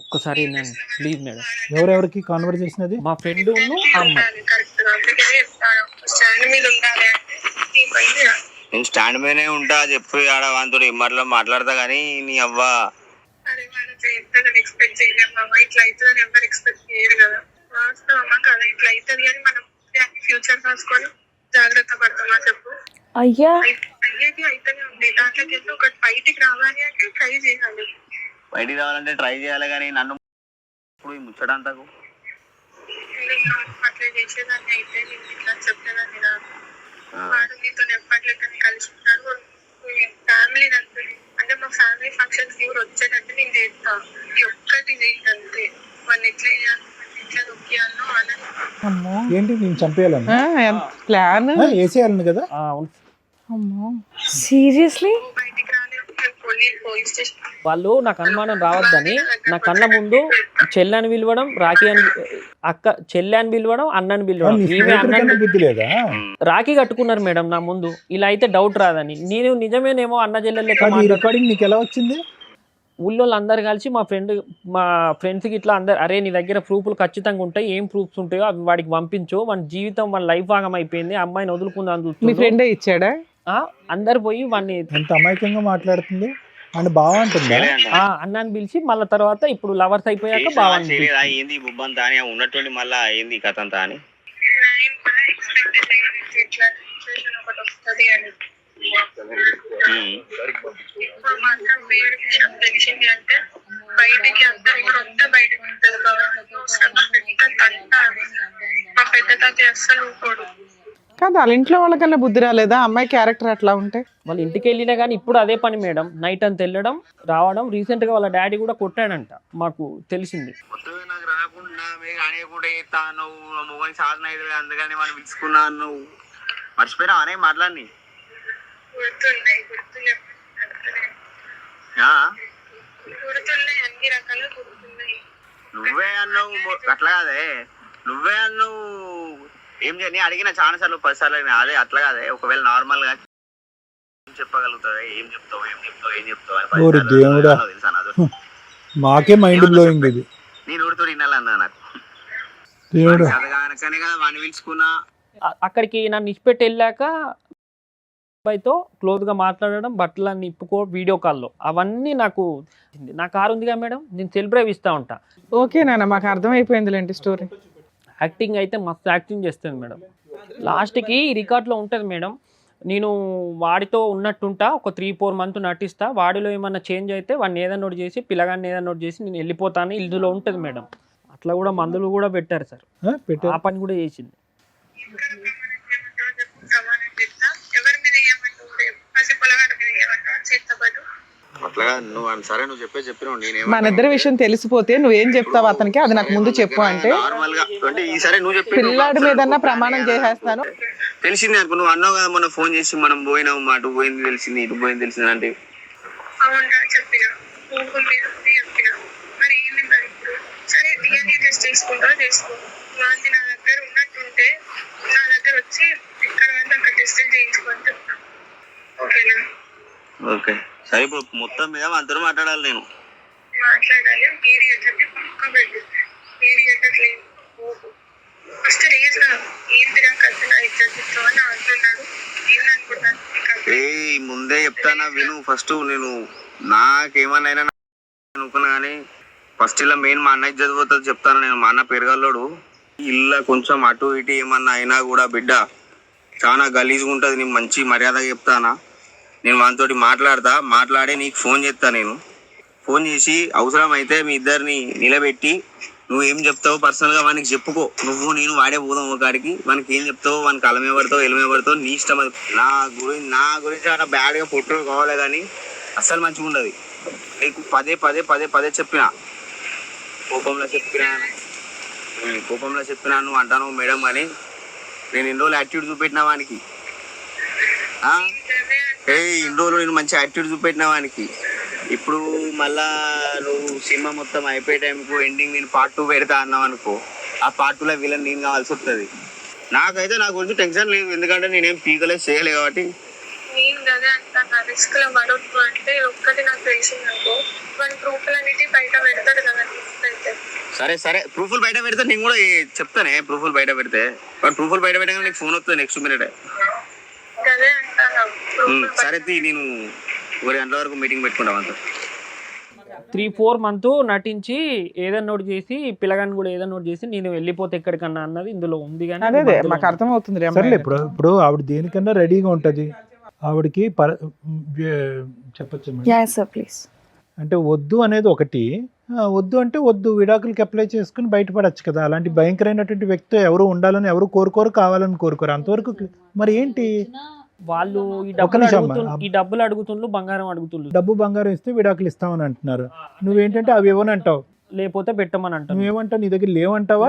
ఒక్కసారి నేను ప్లీజ్ మేడం. ఎవరెవరికి కాన్వర్జేషన్ అది? మా ఫ్రెండ్ అమ్మాయి. నేను స్టాండ్ మీదనే ఉంటా, చెప్పి ఆడ వాంతుడు మరలో మాట్లాడతా కానీ నీ అవ్వ ఎక్స్పెక్ట్ చేయలేము. ఇట్లా అవుతుందని ఎవరు ఎక్స్పెక్ట్ చేయరు కదా. వాస్తవమా కదా, ఇట్లా అవుతుంది అని మనం ఫ్యూచర్ రాసుకొని జాగ్రత్త పడతామా చెప్పు? అయ్యా అయ్యేది అయితేనే ఉంది. దాంట్లోకి వెళ్ళి ఒకటి బయటికి రావాలి అంటే ట్రై చేయాలి. బయటికి రావాలంటే ట్రై చేయాలి కానీ నన్ను ఇప్పుడు ముచ్చడంతకు అట్లా చేసేదాన్ని అయితే నేను ఇట్లా చెప్పేదాన్ని కాదు. వాడు నీతో ఎప్పట్లేకని కలిసి ఉన్నాడు. ఫ్యామిలీ అంటే మా ఫ్యామిలీ ఫంక్షన్స్ ఎవరు వచ్చేటట్టు నేను చేస్తా. ఈ ఒక్కటి చేయంతే. మన ఎట్లా చేయాలి, ఎట్లా నొక్కియాలో అని. ఏంటి నేను చంపేయాలని ప్లాన్ వేసేయాలని కదా? అవును. సీరియస్లీ బయటికి రాలేదు. పోలీస్ స్టేషన్ వాళ్ళు నాకు అనుమానం రావద్దని నా కళ్ళ ముందు చెల్లని పిలవడం, రాఖీ అని చెల్లి అని పిలవడం, అన్నని పిలవడం. ఈమె అన్నని బుద్ధి లేదా? రాఖీ కట్టుకున్నారు మేడం నా ముందు. ఇలా అయితే డౌట్ రాదని. నేను నిజమేనేమో అన్న చెల్లెలు లెక్క రికార్డింగ్ నీకు ఎలా వచ్చింది? ఊళ్ళో అందరు కలిసి మా ఫ్రెండ్స్కి ఇట్లా అందరు, అరే నీ దగ్గర ప్రూఫ్లు ఖచ్చితంగా ఉంటాయి, ఏం ప్రూఫ్స్ ఉంటాయో అవి వాడికి పంపించు, మన జీవితం మన లైఫ్ భాగం అయిపోయింది, అమ్మాయిని వదులుకుందాం మీ చూస్తుంది. ఫ్రెండే ఇచ్చాడా? అందరు పోయి వాడిని ఎంత అమాయకంగా మాట్లాడుతుంది అని బాగుంటుందా? అన్నాన్ని పిలిచి మళ్ళీ తర్వాత ఇప్పుడు లవర్స్ అయిపోయాక బాగుంది. ఏంది బుబ్బంతా అని ఉన్నటువంటి మళ్ళా ఏంది కథ అంతా అని ఎక్స్పెక్ట్ చేయలేదు ఇట్లా సిచ్యువేషన్ ఒకటి వస్తుంది అని. ఇప్పుడు మాత్రం వేరే విషయం తెలిసింది అంటే బయటికి అందరు కూడా వస్తే బయటకు ఉంటుంది. పెద్ద తంట. మా పెద్ద తాత అస్సలు ఊకోడు. కాదు వాళ్ళ ఇంట్లో వాళ్ళకన్నా బుద్ధి రాలేదా అమ్మాయి క్యారెక్టర్ అట్లా ఉంటే? వాళ్ళ ఇంటికి వెళ్ళినా కానీ ఇప్పుడు అదే పని మేడం, నైట్ అంతా వెళ్ళడం రావడం. రీసెంట్గా వాళ్ళ డాడీ కూడా కొట్టాడంట, మాకు తెలిసింది. మొత్తం నాకు రాకుండా మీకు అనేకుండా చేస్తా నువ్వు మొగని సాధన అయితే అందుకని మనం పిలుచుకున్నాను. నువ్వు మర్చిపోయినా అనే మాట్లాడి గుర్తున్నాయి అన్ని రకాలు గుర్తున్నాయి. నువ్వే అన్నావు అట్లా కాదే, నువ్వే అన్నావు. ఏం చేయని అడిగిన చాలా సార్లు 10 సార్లు అడిగిన. అదే అట్లా కాదే, ఒకవేళ నార్మల్ గా చెప్పగలుగుతావు, ఏం చెప్తావు తెలుసా నాకు. మాకే మైండ్ బ్లోయింగ్ ఇది. నేను ఊరితో వినాలన్నా నాకు కనుకనే కదా వాడిని పిలుచుకున్నా. అక్కడికి నన్ను ఇచ్చిపెట్టి వెళ్ళాక అబ్బాయితో క్లోజ్గా మాట్లాడడం, బట్టలన్నీ ఇప్పుకో వీడియో కాల్లో, అవన్నీ నా కారు ఉందిగా మేడం, నేను సెల్ఫ్ డ్రైవ్ ఇస్తూ ఉంటా. ఓకే నాన్న, మాకు అర్థమైపోయిందిలేంటి స్టోరీ. యాక్టింగ్ అయితే మస్తు యాక్టింగ్ చేస్తుంది మేడం. లాస్ట్కి రికార్డులో ఉంటుంది మేడం, నేను వాడితో ఉన్నట్టుంటా, ఒక 3-4 months నటిస్తా, వాడిలో ఏమన్నా చేంజ్ అయితే వాడిని ఏదైనా నోట్ చేసి పిల్లగాన్ని ఏదైనా నోట్ చేసి నేను వెళ్ళిపోతాను, ఇందులో ఉంటుంది మేడం. అట్లా కూడా మందులు కూడా పెట్టారు సార్, ఆ పని కూడా చేసింది. ఎవరి మీద ఏమంటావు? పసి పొలగాడి మీద ఏమంటావు? చేతబడు అట్లా నువ్వు సరే నువ్వు చెప్పినావు. నేను మన ఇద్దరి విషయం తెలిసిపోతే నువ్వేం చెప్తావు అతనికి, అది నాకు ముందు చెప్పు అంటే నార్మల్ గా ఈసారి నువ్వు చెప్పి పిల్లాడి మీద ప్రమాణం చేసేస్తాను. తెలిసింది అనుకో, నువ్వు అన్నావు కదా మొన్న ఫోన్ చేసి మనం పోయినావు, అటు పోయింది తెలిసింది, ఇటు పోయింది తెలిసింది అంటే. అవునా చెప్పిన చెప్పిన మరి ఏంది మరి ఇప్పుడు? సరే DNA టెస్ట్ చేసుకుంటా చేసుకో. వాంతి నా దగ్గర ఉన్నట్టుంటే నా దగ్గర వచ్చి ఎక్కడ అంటే అక్కడ టెస్టులు చేయించుకొని చెప్తా. ఓకేనా? ఓకే సరే, ఇప్పుడు మొత్తం మీద అందరూ మాట్లాడాలి. నేను మాట్లాడాలి. మీడియేటర్ని పక్క పెట్టు. మీడియేటర్ లేదు. ఫస్ట్ రియల్ గా ఏంటిరా కథ నా ఇజ్జత్ అని అంటున్నాడు. ఏందనుకుంటాను ఏ ముందే చెప్తానా విను. ఫస్ట్ నేను నాకేమన్నా అనుకున్నా కానీ ఫస్ట్ ఇలా మెయిన్ మా అన్నయ్య చదిపోతుంది చెప్తాను నేను. మా అన్న పెరగల్లోడు ఇల్లు కొంచెం అటు ఇటు ఏమన్నా అయినా కూడా బిడ్డ చాలా గలీజ్గా ఉంటుంది. నేను మంచి మర్యాదగా చెప్తానా. నేను వానితోటి మాట్లాడి నీకు ఫోన్ చేస్తా. నేను ఫోన్ చేసి అవసరం అయితే మీ ఇద్దరిని నిలబెట్టి నువ్వు ఏం చెప్తావు పర్సనల్గా వానికి చెప్పుకో. నువ్వు నేను వాడే పోదాం ఒకడికి. వానికి ఏం చెప్తావు, వానికి అలమే పడతావు ఎలమే పడతావు నీ ఇష్టం. అది నా గురించి చాలా బ్యాడ్గా ఫోటోలు కావాలి కానీ అస్సలు మంచిగా ఉండదు. నీకు పదే చెప్పిన కోపంలో చెప్పినా నువ్వు అంటాను మేడం అని. నేను ఇన్ని రోజులు యాటిట్యూడ్ చూపెట్టిన వానికి. ఇన్ని రోజులు నేను మంచి యాటిట్యూడ్ చూపెట్టిన వానికి. ఇప్పుడు మళ్ళా నువ్వు సినిమా మొత్తం అయిపోయే టైంకు ఎండింగ్ నేను పార్ట్ 2 పెడతా అన్నావు అనుకో, ఆ పార్ట్ 2లో విలన్ నేను కావాల్సి వస్తుంది. నాకైతే నా గురించి టెన్షన్ లేదు, ఎందుకంటే నేనేం పీకలేదు చేయలేదు కాబట్టి. నేను అదే అంటాను, రిస్క్ లో పడొద్దు అంటే ఒక్కటి నాకు తెలిసింది అనుకో, మన ప్రూఫ్లన్నిటి బయట పెడతాడు కదా. సరే ప్రూఫ్లు బయట పెడితే నేను కూడా చెప్తానే. ప్రూఫ్లు బయట పెడితే నీకు ఫోన్ వస్తుంది నెక్స్ట్ మినిట్. అదే అంటాను. సరే నేను 1 గంటల వరకు మీటింగ్ పెట్టుకుంటాం అంతా. 3-4 మంత్ నటించి ఏదన్నా నోట్ చేసి పిల్లగాని కూడా ఏదన్నా నోట్ చేసి నేను వెళ్ళిపోతే ఎక్కడికన్నా అన్నది ఇందులో ఉంది. కానీ అదే మాకు అర్థం అవుతుంది. సరేలే, ఇప్పుడు ఆవిడ దేనికన్నా రెడీగా ఉంటుంది. ఆవిడకి చెప్పచ్చు ప్లీజ్. అంటే వద్దు అనేది ఒకటి, వద్దు అంటే వద్దు, విడాకులకి అప్లై చేసుకుని బయటపడచ్చు కదా. అలాంటి భయంకరమైనటువంటి వ్యక్తి ఎవరు ఉండాలని ఎవరు కోరుకోరు, కావాలని కోరుకోరు. అంతవరకు మరి ఏంటి వాళ్ళు ఈ డబ్బులు అడుగుతుండ్రు, బంగారం అడుగుతుండ్రు. డబ్బు బంగారం ఇస్తే విడాకులు ఇస్తామని అంటున్నారు. నువ్వేంటంటే అవి ఇవ్వనంటావు, లేకపోతే పెట్టమని అంటావు. నువ్వేమంటావు, నీ దగ్గర లేవంటావా?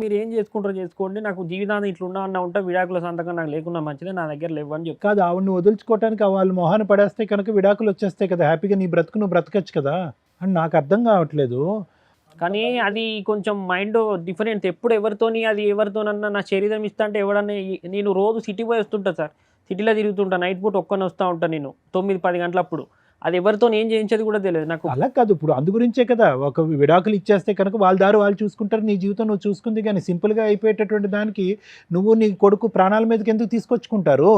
మీరు ఏం చేసుకుంటారో చేసుకోండి, నాకు జీవితాన్ని ఇట్లా ఉన్నా ఉంటా, విడాకుల సంతకం నాకు లేకుండా మంచిదే, నా దగ్గర లేవు అని చెప్పి. కాదు, ఆవిడని వదులుచుకోవటానికి వాళ్ళు మొహాన్ని పడేస్తే కనుక విడాకులు వచ్చేస్తాయి కదా, హ్యాపీగా నీ బ్రతుకు నువ్వు బ్రతకచ్చు కదా అని నాకు అర్థం కావట్లేదు. కానీ అది కొంచెం మైండ్ డిఫరెంట్. ఎప్పుడు ఎవరితోనన్నా నా శరీరం ఇస్తా అంటే ఎవడన్నా. నేను రోజు సిటీ పోయి వస్తుంటా సార్, సిటీలో తిరుగుతుంటా, నైట్ పూట ఒక్కనే వస్తూ ఉంటాను నేను 9-10 గంటలప్పుడు. అది ఎవరితో ఏం చేయించేది కూడా తెలియదు నాకు. అలా కాదు, ఇప్పుడు అందు గురించే కదా ఒక విడాకులు ఇచ్చేస్తే కనుక వాళ్ళ దారి వాళ్ళు చూసుకుంటారు, నీ జీవితం నువ్వు చూసుకుంది. కానీ సింపుల్గా అయిపోయేటటువంటి దానికి నువ్వు నీ కొడుకు ప్రాణాల మీదకి ఎందుకు తీసుకొచ్చుకుంటారు?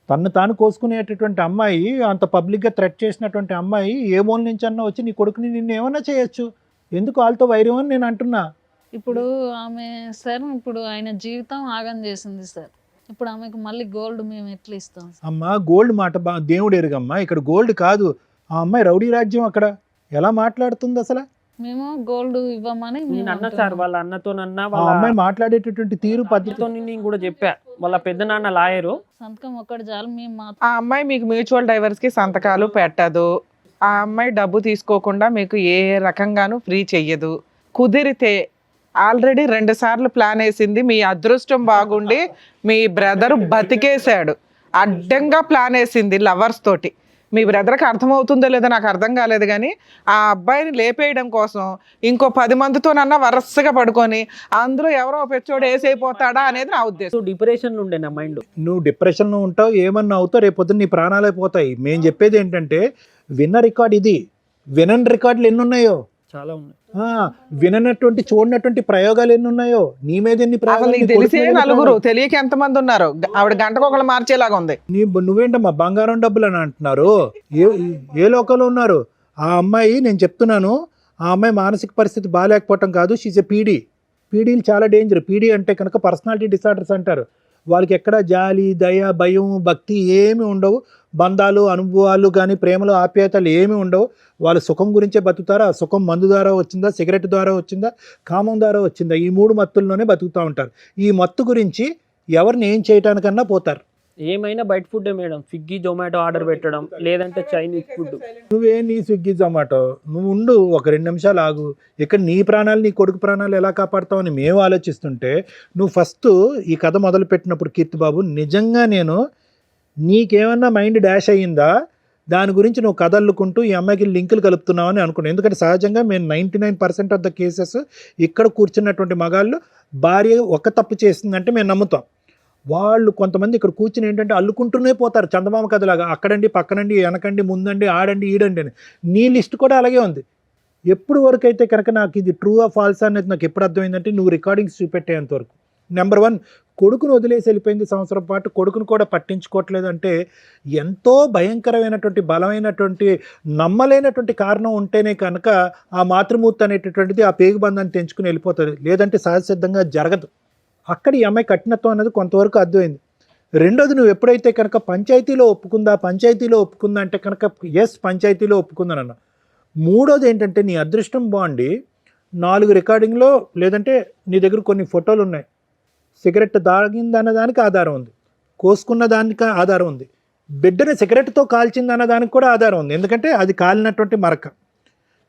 తను తాను కోసుకునేటటువంటి అమ్మాయి, అంత పబ్లిక్గా థ్రెట్ చేసినటువంటి అమ్మాయి ఏ మూల నుంచి అన్నా వచ్చి నీ కొడుకుని నిన్ను ఏమన్నా చేయొచ్చు. ఎందుకు వాళ్ళతో వైరం అని నేను అంటున్నా. ఇప్పుడు ఆమె సార్, ఇప్పుడు ఆయన జీవితం ఆగం చేసింది సార్. ఇప్పుడు ఆమెకు మళ్ళీ గోల్డ్ మేము ఎట్లా ఇస్తాం? అమ్మా, గోల్డ్ మాట దేవుడు ఎరుగమ్మా, ఇక్కడ గోల్డ్ కాదు. ఆ అమ్మాయి రౌడీ రాజ్యం, అక్కడ ఎలా మాట్లాడుతుంది అసలు? మేము గోల్డ్ ఇవ్వమని నేను అన్న సార్, వాళ్ళ అన్నతోనన్నా ఆ అమ్మాయి మాట్లాడేటటువంటి తీరు పద్ధతితో నేను కూడా చెప్పా. వాళ్ళ పెద్ద నాన్న లాయరు, సంతకం ఒక్కటి చాలు. మేము ఆ అమ్మాయి మీకు మ్యూచువల్ డైవర్స్ కి సంతకాలు పెట్టదు. ఆ అమ్మాయి డబ్బు తీసుకోకుండా మీకు ఏ రకంగానూ ఫ్రీ చెయ్యదు. కుదిరితే ఆల్రెడీ 2 సార్లు ప్లాన్ వేసింది. మీ అదృష్టం బాగుండి మీ బ్రదర్ బతికేశాడు. అడ్డంగా ప్లాన్ వేసింది లవర్స్ తోటి. మీ బ్రదర్కి అర్థమవుతుందో లేదో నాకు అర్థం కాలేదు, కానీ ఆ అబ్బాయిని లేపేయడం కోసం ఇంకో 10 మందితోనన్నా వరుసగా పడుకొని అందులో ఎవరో పెచ్చోడు వేసైపోతాడా అనేది నా ఉద్దేశం. డిప్రెషన్లో ఉండే నా మైండ్. నువ్వు డిప్రెషన్లో ఉంటావు, ఏమన్నా అవుతావు, రేపు పొద్దున్న నీ ప్రాణాలు అయిపోతాయి. మేము చెప్పేది ఏంటంటే విన్న రికార్డ్ ఇది. వినని రికార్డులు ఎన్ని ఉన్నాయో చాలా ఉన్నాయి. విననటువంటి చూడనటువంటి ప్రయోగాలు ఎన్ని ఉన్నాయో. నీ మీద ఎన్ని ప్రయోగాలు, తెలిసే నలుగురు, తెలియక ఎంతమంది ఉన్నారు. ఆవిడ గంటకు ఒకళ్ళు మార్చేలాగా ఉంది. నువ్వేంటమ్మా బంగారం డబ్బులు అని అంటున్నారు? ఏ లోకంలో ఉన్నారు? ఆ అమ్మాయి, నేను చెప్తున్నాను, ఆ అమ్మాయి మానసిక పరిస్థితి బాగాలేకపోవటం కాదు, షీజ్ ఎ పీడీ. పీడీలు చాలా డేంజర్. పీడీ అంటే కనుక పర్సనాలిటీ డిసార్డర్స్ అంటారు. వాళ్ళకి ఎక్కడ జాలి, దయ, భయం, భక్తి ఏమి ఉండవు. బంధాలు, అనుభవాలు కానీ ప్రేమలు, ఆప్యాయతలు ఏమీ ఉండవు. వాళ్ళు సుఖం గురించే బతుకుతారు. ఆ సుఖం మందు ద్వారా వచ్చిందా, సిగరెట్ ద్వారా వచ్చిందా, కామం ద్వారా వచ్చిందా, ఈ 3 మత్తుల్లోనే బతుకుతూ ఉంటారు. ఈ మత్తు గురించి ఎవరిని ఏం చేయటానికన్నా పోతారు. ఏమైనా బయట food madam, Swiggy Zomato order పెట్టడం, లేదంటే చైనీస్ ఫుడ్. నువ్వే నీ స్విగ్గీ జొమాటో, నువ్వు ఉండు, ఒక 2 నిమిషాలు ఆగు. ఇక్కడ నీ ప్రాణాలు, నీ కొడుకు ప్రాణాలు ఎలా కాపాడుతావని మేము ఆలోచిస్తుంటే, నువ్వు ఫస్ట్ ఈ కథ మొదలు పెట్టినప్పుడు కీర్తిబాబు, నిజంగా నేను నీకేమన్నా మైండ్ డాష్ అయ్యిందా, దాని గురించి నువ్వు కథ అల్లుకుంటూ ఈ అమ్మాయికి లింకులు కలుపుతున్నావని అనుకున్నాను. ఎందుకంటే సహజంగా మేము 99% ఆఫ్ ద కేసెస్ ఇక్కడ కూర్చున్నటువంటి మగాళ్ళు భార్య ఒక తప్పు చేసిందంటే మేము నమ్ముతాం. వాళ్ళు కొంతమంది ఇక్కడ కూర్చుని ఏంటంటే అల్లుకుంటూనే పోతారు, చందమామ కథలాగా. అక్కడండి, పక్కనండి, వెనకండి, ముందండి, ఆడండి, ఈడండి అని. నీ లిస్ట్ కూడా అలాగే ఉంది. ఎప్పుడు వరకు అయితే కనుక నాకు ఇది ట్రూ ఆ ఫాల్స్ అనేది నాకు ఎప్పుడు అర్థమైందంటే నువ్వు రికార్డింగ్స్ చూపెట్టేంత వరకు. నెంబర్ 1, కొడుకును వదిలేసి వెళ్ళిపోయింది సంవత్సరం పాటు, కొడుకును కూడా పట్టించుకోవట్లేదు అంటే ఎంతో భయంకరమైనటువంటి బలమైనటువంటి నమ్మలేనటువంటి కారణం ఉంటేనే కనుక ఆ మాతృమూర్తి అనేటటువంటిది ఆ పేగుబంధాన్ని తెంచుకుని వెళ్ళిపోతుంది, లేదంటే సహజసిద్ధంగా జరగదు. అక్కడ ఈ అమ్మాయి కఠినత్వం అనేది కొంతవరకు అర్థమైంది. రెండోది, నువ్వు ఎప్పుడైతే కనుక పంచాయతీలో ఒప్పుకుందా అంటే కనుక ఎస్ పంచాయతీలో ఒప్పుకుందానన్న. మూడోది ఏంటంటే నీ అదృష్టం బాగుండి 4 రికార్డింగ్లో లేదంటే నీ దగ్గర కొన్ని ఫోటోలు ఉన్నాయి. సిగరెట్ తాగిందన్న దానికి ఆధారం ఉంది, కోసుకున్న దానికి ఆధారం ఉంది, బిడ్డని సిగరెట్తో కాల్చిందన్న దానికి కూడా ఆధారం ఉంది. ఎందుకంటే అది కాలినటువంటి మరక.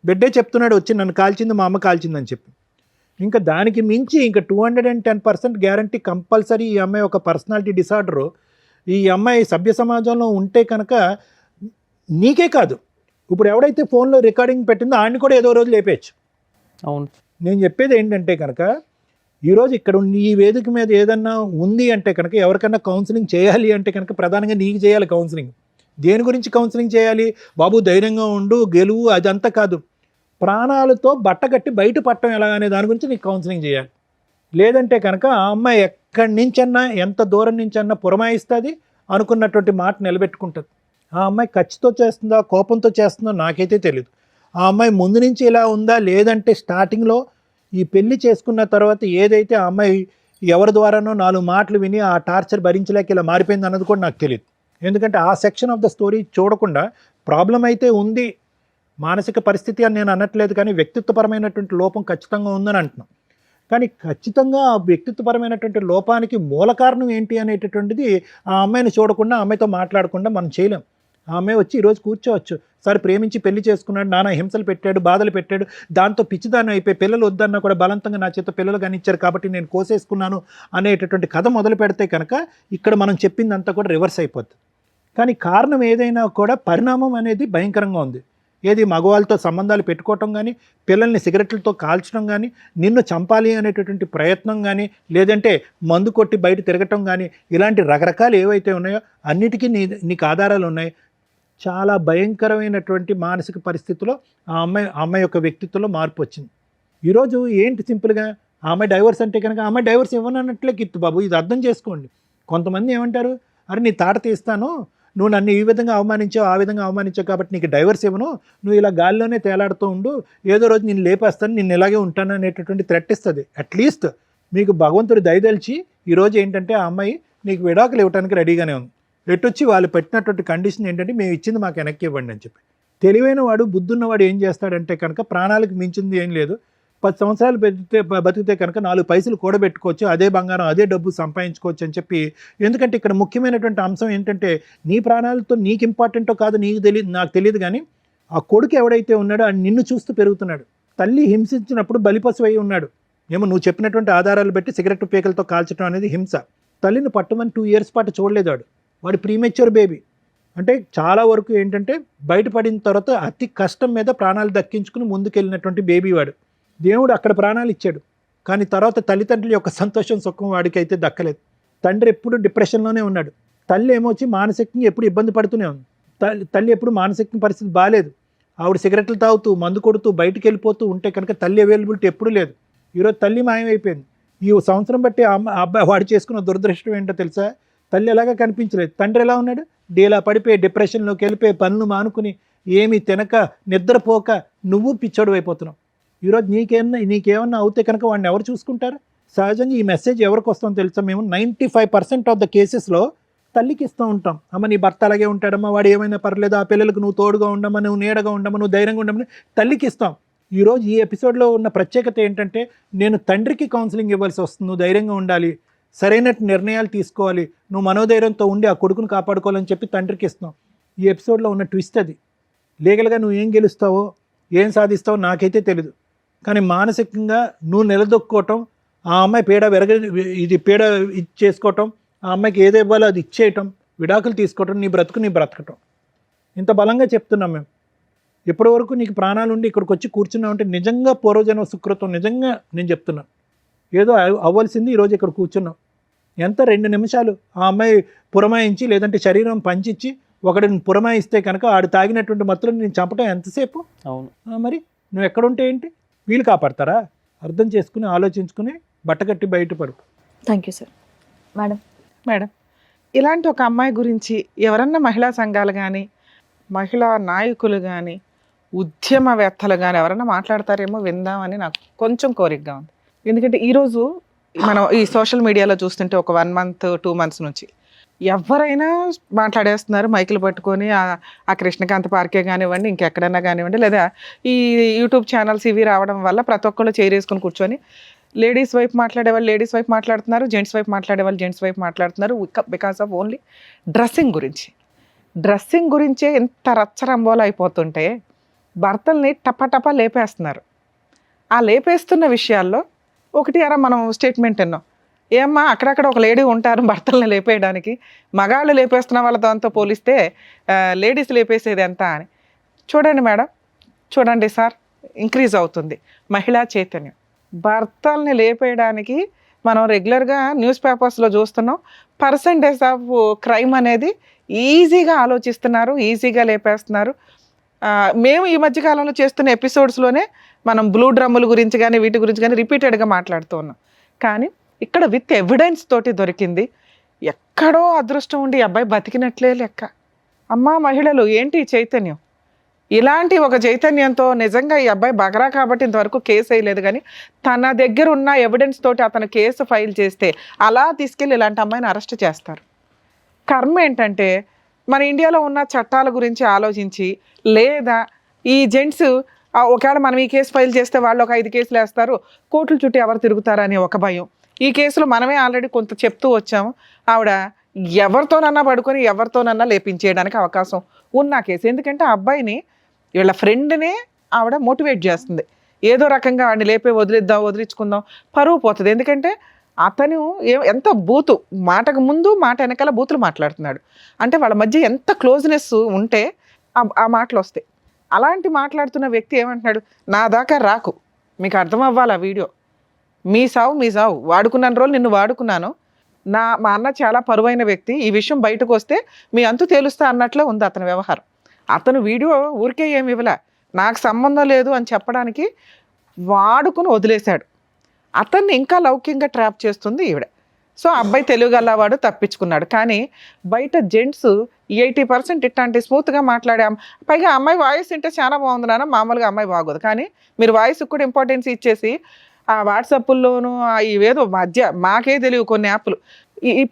బిడ్డే చెప్తున్నాడు వచ్చి నన్ను కాల్చింది మా అమ్మ కాల్చిందని చెప్పి. ఇంకా దానికి మించి ఇంకా 210% గ్యారంటీ కంపల్సరీ ఈ అమ్మాయి ఒక పర్సనాలిటీ డిసార్డరు. ఈ అమ్మాయి సభ్య సమాజంలో ఉంటే కనుక నీకే కాదు, ఇప్పుడు ఎవడైతే ఫోన్లో రికార్డింగ్ పెట్టిందో ఆయన్ని కూడా ఏదో రోజు లేపేయచ్చు. అవును. నేను చెప్పేది ఏంటంటే కనుక ఈరోజు ఇక్కడ ఈ వేదిక మీద ఏదన్నా ఉంది అంటే కనుక ఎవరికన్నా కౌన్సిలింగ్ చేయాలి అంటే కనుక ప్రధానంగా నీకు చేయాలి కౌన్సిలింగ్. దేని గురించి కౌన్సిలింగ్ చేయాలి? బాబు ధైర్యంగా ఉండు, గెలువు, అదంతా కాదు. ప్రాణాలతో బట్టగట్టి బయట పట్టడం ఎలాగనే దాని గురించి నీకు కౌన్సిలింగ్ చేయాలి. లేదంటే కనుక ఆ అమ్మాయి ఎక్కడి నుంచన్నా ఎంత దూరం నుంచన్నా పురమాయిస్తుంది, అనుకున్నటువంటి మాట నిలబెట్టుకుంటుంది. ఆ అమ్మాయి ఖర్చుతో చేస్తుందా కోపంతో చేస్తుందో నాకైతే తెలియదు. ఆ అమ్మాయి ముందు నుంచి ఇలా ఉందా లేదంటే స్టార్టింగ్లో ఈ పెళ్లి చేసుకున్న తర్వాత ఏదైతే ఆ అమ్మాయి ఎవరి ద్వారానో 4 మాటలు విని ఆ టార్చర్ భరించలేక ఇలా మారిపోయింది అన్నది కూడా నాకు తెలియదు. ఎందుకంటే ఆ సెక్షన్ ఆఫ్ ద స్టోరీ చూడకుండా ప్రాబ్లం అయితే ఉంది, మానసిక పరిస్థితి అని నేను అనట్లేదు, కానీ వ్యక్తిత్వపరమైనటువంటి లోపం ఖచ్చితంగా ఉందని అంటున్నాను. కానీ ఖచ్చితంగా ఆ వ్యక్తిత్వపరమైనటువంటి లోపానికి మూల కారణం ఏంటి అనేటటువంటిది ఆ అమ్మాయిని చూడకుండా, ఆ అమ్మాయితో మాట్లాడకుండా మనం చేయలేం. ఆ అమ్మాయి వచ్చి ఈరోజు కూర్చోవచ్చు, సరే ప్రేమించి పెళ్లి చేసుకున్నాడు, నానా హింసలు పెట్టాడు, బాధలు పెట్టాడు, దాంతో పిచ్చిదాన్ని అయిపోయి పిల్లలు వద్దన్నా కూడా బలవంతంగా నా చేత పిల్లలు కానిచ్చారు కాబట్టి నేను కోసేసుకున్నాను అనేటటువంటి కథ మొదలు పెడితే కనుక ఇక్కడ మనం చెప్పిందంతా కూడా రివర్స్ అయిపోతుంది. కానీ కారణం ఏదైనా కూడా పరిణామం అనేది భయంకరంగా ఉంది. ఏది మగవాళ్ళతో సంబంధాలు పెట్టుకోవటం కానీ, పిల్లల్ని సిగరెట్లతో కాల్చడం కానీ, నిన్ను చంపాలి అనేటటువంటి ప్రయత్నం కానీ, లేదంటే మందు కొట్టి బయట తిరగటం కానీ, ఇలాంటి రకరకాలు ఏవైతే ఉన్నాయో అన్నిటికీ నీకు ఆధారాలు ఉన్నాయి. చాలా భయంకరమైనటువంటి మానసిక పరిస్థితిలో ఆ అమ్మాయి యొక్క వ్యక్తిత్వంలో మార్పు వచ్చింది. ఈరోజు ఏంటి సింపుల్గా ఆ అమ్మాయి డైవర్స్ అంటే కనుక ఆ అమ్మాయి డైవర్స్ ఇవ్వనన్నట్లే కిత్తు బాబు, ఇది అర్థం చేసుకోండి. కొంతమంది ఏమంటారు, అరే నీ తాట తీస్తాను, నువ్వు నన్ను ఈ విధంగా అవమానించావు ఆ విధంగా అవమానించావు కాబట్టి నీకు డైవర్స్ ఇవ్వను, నువ్వు ఇలా గాల్లోనే తేలాడుతూ ఉండు, ఏదో రోజు నేను లేపేస్తాను, నేను ఇలాగే ఉంటాను అనేటటువంటి థ్రెట్ ఇస్తుంది. అట్లీస్ట్ మీకు భగవంతుడు దయదలిచి ఈరోజు ఏంటంటే ఆ అమ్మాయి నీకు విడాకులు ఇవ్వడానికి రెడీగానే ఉంది. ఎట్టొచ్చి వాళ్ళు పెట్టినటువంటి కండిషన్ ఏంటంటే మేము ఇచ్చింది మాకు వెనక్కి ఇవ్వండి అని చెప్పి. తెలివైన వాడు బుద్ధున్నవాడు ఏం చేస్తాడంటే కనుక ప్రాణాలకు మించింది ఏం లేదు, 10 సంవత్సరాలు బతికితే కనుక 4 పైసలు కూడబెట్టుకోవచ్చు, అదే బంగారం అదే డబ్బు సంపాదించుకోవచ్చు అని చెప్పి. ఎందుకంటే ఇక్కడ ముఖ్యమైనటువంటి అంశం ఏంటంటే నీ ప్రాణాలతో నీకు ఇంపార్టెంటో కాదు నీకు తెలియదు, నాకు తెలియదు, కానీ ఆ కొడుకు ఎవడైతే ఉన్నాడో అది నిన్ను చూస్తూ పెరుగుతున్నాడు. తల్లి హింసించినప్పుడు బలిపశువు అయి ఉన్నాడు. ఏమో నువ్వు చెప్పినటువంటి ఆధారాలు బట్టి సిగరెట్ పీకలతో కాల్చడం అనేది హింస. తల్లిని పట్టుమని 2 years పాటు చూడలేదు వాడు ప్రీమెచ్యూర్ బేబీ. అంటే చాలా వరకు ఏంటంటే బయటపడిన తర్వాత అతి కష్టం మీద ప్రాణాలు దక్కించుకుని ముందుకెళ్ళినటువంటి బేబీ వాడు. దేవుడు అక్కడ ప్రాణాలు ఇచ్చాడు, కానీ తర్వాత తల్లిదండ్రుల యొక్క సంతోషం సుఖం వాడికి అయితే దక్కలేదు. తండ్రి ఎప్పుడు డిప్రెషన్లోనే ఉన్నాడు, తల్లి ఏమొచ్చి మానసికంగా ఎప్పుడు ఇబ్బంది పడుతూనే ఉంది. తల్లి ఎప్పుడు మానసిక పరిస్థితి బాగాలేదు, ఆవిడ సిగరెట్లు తాగుతూ మందు కొడుతూ బయటికి వెళ్ళిపోతూ ఉంటే కనుక తల్లి అవైలబిలిటీ ఎప్పుడు లేదు. ఈరోజు తల్లి మాయమైపోయింది. ఈ సంవత్సరం బట్టి అబ్బాయి వాడు చేసుకున్న దురదృష్టం ఏంటో తెలుసా, తల్లి ఎలాగా కనిపించలేదు, తండ్రి ఎలా ఉన్నాడు, డీలా పడిపోయి డిప్రెషన్లోకి వెళ్ళిపోయి పనులు మానుకుని ఏమీ తినక నిద్రపోక నువ్వు పిచ్చోడు అయిపోతున్నావు. ఈరోజు నీకేమన్నా అవుతే కనుక వాడిని ఎవరు చూసుకుంటారు? సహజంగా ఈ మెసేజ్ ఎవరికి వస్తుందో తెలుసా, మేము 95% ఆఫ్ ద కేసెస్లో తల్లికి ఇస్తూ ఉంటాం. అమ్మ నీ భర్త అలాగే ఉంటాడమ్మా, వాడు ఏమైనా పర్లేదు, ఆ పిల్లలకు నువ్వు తోడుగా ఉండమ్మా, నువ్వు నీడగా ఉండమ్మా, నువ్వు ధైర్యంగా ఉండమని తల్లికి ఇస్తాం. ఈరోజు ఈ ఎపిసోడ్లో ఉన్న ప్రత్యేకత ఏంటంటే నేను తండ్రికి కౌన్సిలింగ్ ఇవ్వాల్సి వస్తుంది. నువ్వు ధైర్యంగా ఉండాలి, సరైన నిర్ణయాలు తీసుకోవాలి, నువ్వు మనోధైర్యంతో ఉండి ఆ కొడుకును కాపాడుకోవాలని చెప్పి తండ్రికి ఇస్తాం. ఈ ఎపిసోడ్లో ఉన్న ట్విస్ట్ అది. లీగల్గా నువ్వు ఏం గెలుస్తావో ఏం సాధిస్తావో నాకైతే తెలీదు, కానీ మానసికంగా నువ్వు నిలదొక్కోవటం, ఆ అమ్మాయి పీడ చేసుకోవటం, ఆ అమ్మాయికి ఏది ఇవ్వాలో అది ఇచ్చేయటం, విడాకులు తీసుకోవటం, నీ బ్రతకటం. ఇంత బలంగా చెప్తున్నాం మేము. ఎప్పటి వరకు నీకు ప్రాణాలు ఉండి ఇక్కడికి వచ్చి కూర్చున్నావు అంటే నిజంగా పూర్వజన్మ సుకృతం. నిజంగా నేను చెప్తున్నాను, ఏదో అవ్వాల్సింది ఈరోజు ఇక్కడ కూర్చున్నాం. ఎంత 2 నిమిషాలు ఆ అమ్మాయి పురమాయించి లేదంటే శరీరం పంచిచ్చి ఒకడిని పురమాయిస్తే కనుక ఆడు తాగినటువంటి మత్తులను నేను చంపటం ఎంతసేపు? అవును. మరి నువ్వు ఎక్కడుంటే ఏంటి? వీళ్ళు కాపాడతారా? అర్థం చేసుకుని ఆలోచించుకుని బట్టకట్టి బయటపడు. Thank you sir. Madam. Madam, ఇలాంటి ఒక అమ్మాయి గురించి ఎవరన్నా మహిళా సంఘాలు కానీ మహిళా నాయకులు కానీ ఉద్యమవేత్తలు కానీ ఎవరన్నా మాట్లాడతారేమో విందామని నాకు కొంచెం కోరికగా ఉంది. ఎందుకంటే ఈరోజు మనం ఈ సోషల్ మీడియాలో చూస్తుంటే ఒక 1 month 2 months నుంచి ఎవరైనా మాట్లాడేస్తున్నారు మైకులు పట్టుకొని. ఆ కృష్ణకాంత్ పార్కే కానివ్వండి, ఇంకెక్కడైనా కానివ్వండి, లేదా ఈ యూట్యూబ్ ఛానల్స్ ఇవి రావడం వల్ల ప్రతి ఒక్కళ్ళు చేరేసుకొని కూర్చొని లేడీస్ వైపు మాట్లాడేవాళ్ళు లేడీస్ వైపు మాట్లాడుతున్నారు, జెంట్స్ వైపు మాట్లాడేవాళ్ళు జెంట్స్ వైపు మాట్లాడుతున్నారు. బికాస్ ఆఫ్ ఓన్లీ డ్రెస్సింగ్ గురించే ఎంత రచ్చరంబోలు అయిపోతుంటే భర్తల్ని టపటపా లేపేస్తున్నారు. ఆ లేపేస్తున్న విషయాల్లో ఒకటి అరా మనం స్టేట్మెంట్ విన్నాం, ఏమ్మా అక్కడక్కడ ఒక లేడీ ఉంటారు భర్తల్ని లేపేయడానికి, మగాళ్ళు లేపేస్తున్న వాళ్ళ దాంతో పోలిస్తే లేడీస్ లేపేసేది ఎంత అని. చూడండి మేడం, చూడండి సార్, ఇంక్రీజ్ అవుతుంది మహిళా చైతన్యం. భర్తల్ని లేపేయడానికి మనం రెగ్యులర్గా న్యూస్ పేపర్స్లో చూస్తున్నాం. పర్సంటేజ్ ఆఫ్ క్రైమ్ అనేది ఈజీగా ఆలోచిస్తున్నారు, ఈజీగా లేపేస్తున్నారు. మేము ఈ మధ్యకాలంలో చేస్తున్న ఎపిసోడ్స్లోనే మనం బ్లూ డ్రమ్ముల గురించి కానీ వీటి గురించి కానీ రిపీటెడ్గా మాట్లాడుతూ ఉన్నాం. కానీ ఇక్కడ విత్ ఎవిడెన్స్ తోటి దొరికింది. ఎక్కడో అదృష్టం ఉండి ఈ అబ్బాయి బతికినట్లే లెక్క. అమ్మా మహిళలు ఏంటి చైతన్యం? ఇలాంటి ఒక చైతన్యంతో నిజంగా ఈ అబ్బాయి బగరా కాబట్టి ఇంతవరకు కేసు వేయలేదు, కానీ తన దగ్గర ఉన్న ఎవిడెన్స్ తోటి అతను కేసు ఫైల్ చేస్తే అలా తీసుకెళ్ళి ఇలాంటి అమ్మాయిని అరెస్ట్ చేస్తారు. కర్మ ఏంటంటే మన ఇండియాలో ఉన్న చట్టాల గురించి ఆలోచించి, లేదా ఈ జెంట్స్ ఒకవేళ మనం ఈ కేసు ఫైల్ చేస్తే వాళ్ళు ఒక 5 కేసులు వేస్తారు, కోర్టుల చుట్టూ ఎవరు తిరుగుతారని ఒక భయం. ఈ కేసులో మనమే ఆల్రెడీ కొంత చెప్తూ వచ్చాము. ఆవిడ ఎవరితోనన్నా పడుకొని ఎవరితోనన్నా లేపించేయడానికి అవకాశం ఉన్న కేసు. ఎందుకంటే ఆ అబ్బాయిని వీళ్ళ ఫ్రెండ్నే ఆవిడ మోటివేట్ చేస్తుంది, ఏదో రకంగా వాడిని లేపే వదిలించుకుందాం, పరువు పోతుంది. ఎందుకంటే అతను ఎంత బూతు, మాటకు ముందు మాట వెనకాల బూతులు మాట్లాడుతున్నాడు. అంటే వాళ్ళ మధ్య ఎంత క్లోజ్నెస్ ఉంటే ఆ మాటలు వస్తాయి. అలాంటి మాట్లాడుతున్న వ్యక్తి ఏమంటున్నాడు, నా దాకా రాకు, మీకు అర్థం అవ్వాలి ఆ వీడియో, మీ సావు వాడుకున్నాను రోజులు నిన్ను వాడుకున్నాను, మా అన్న చాలా పరువైన వ్యక్తి, ఈ విషయం బయటకు వస్తే మీ అంతు తేలుస్తా అన్నట్లే ఉంది అతని వ్యవహారం. అతను వీడియో ఊరికే ఏమి ఇవ్వలే, నాకు సంబంధం లేదు అని చెప్పడానికి వాడుకుని వదిలేశాడు. అతన్ని ఇంకా లౌక్యంగా ట్రాప్ చేస్తుంది ఈవిడ. సో అబ్బాయి తెలుగుగలవాడు, తప్పించుకున్నాడు. కానీ బయట జెంట్స్ 80% ఇట్లాంటి స్మూత్గా మాట్లాడాం. పైగా అమ్మాయి వాయిస్ వింటే చాలా బాగుంది నాన్న, మామూలుగా అమ్మాయి బాగోదు. కానీ మీరు వాయిస్కి కూడా ఇంపార్టెన్స్ ఇచ్చేసి ఆ వాట్సాప్ల్లోనూ ఇవేదో మధ్య మాకే తెలియవు కొన్ని యాప్లు.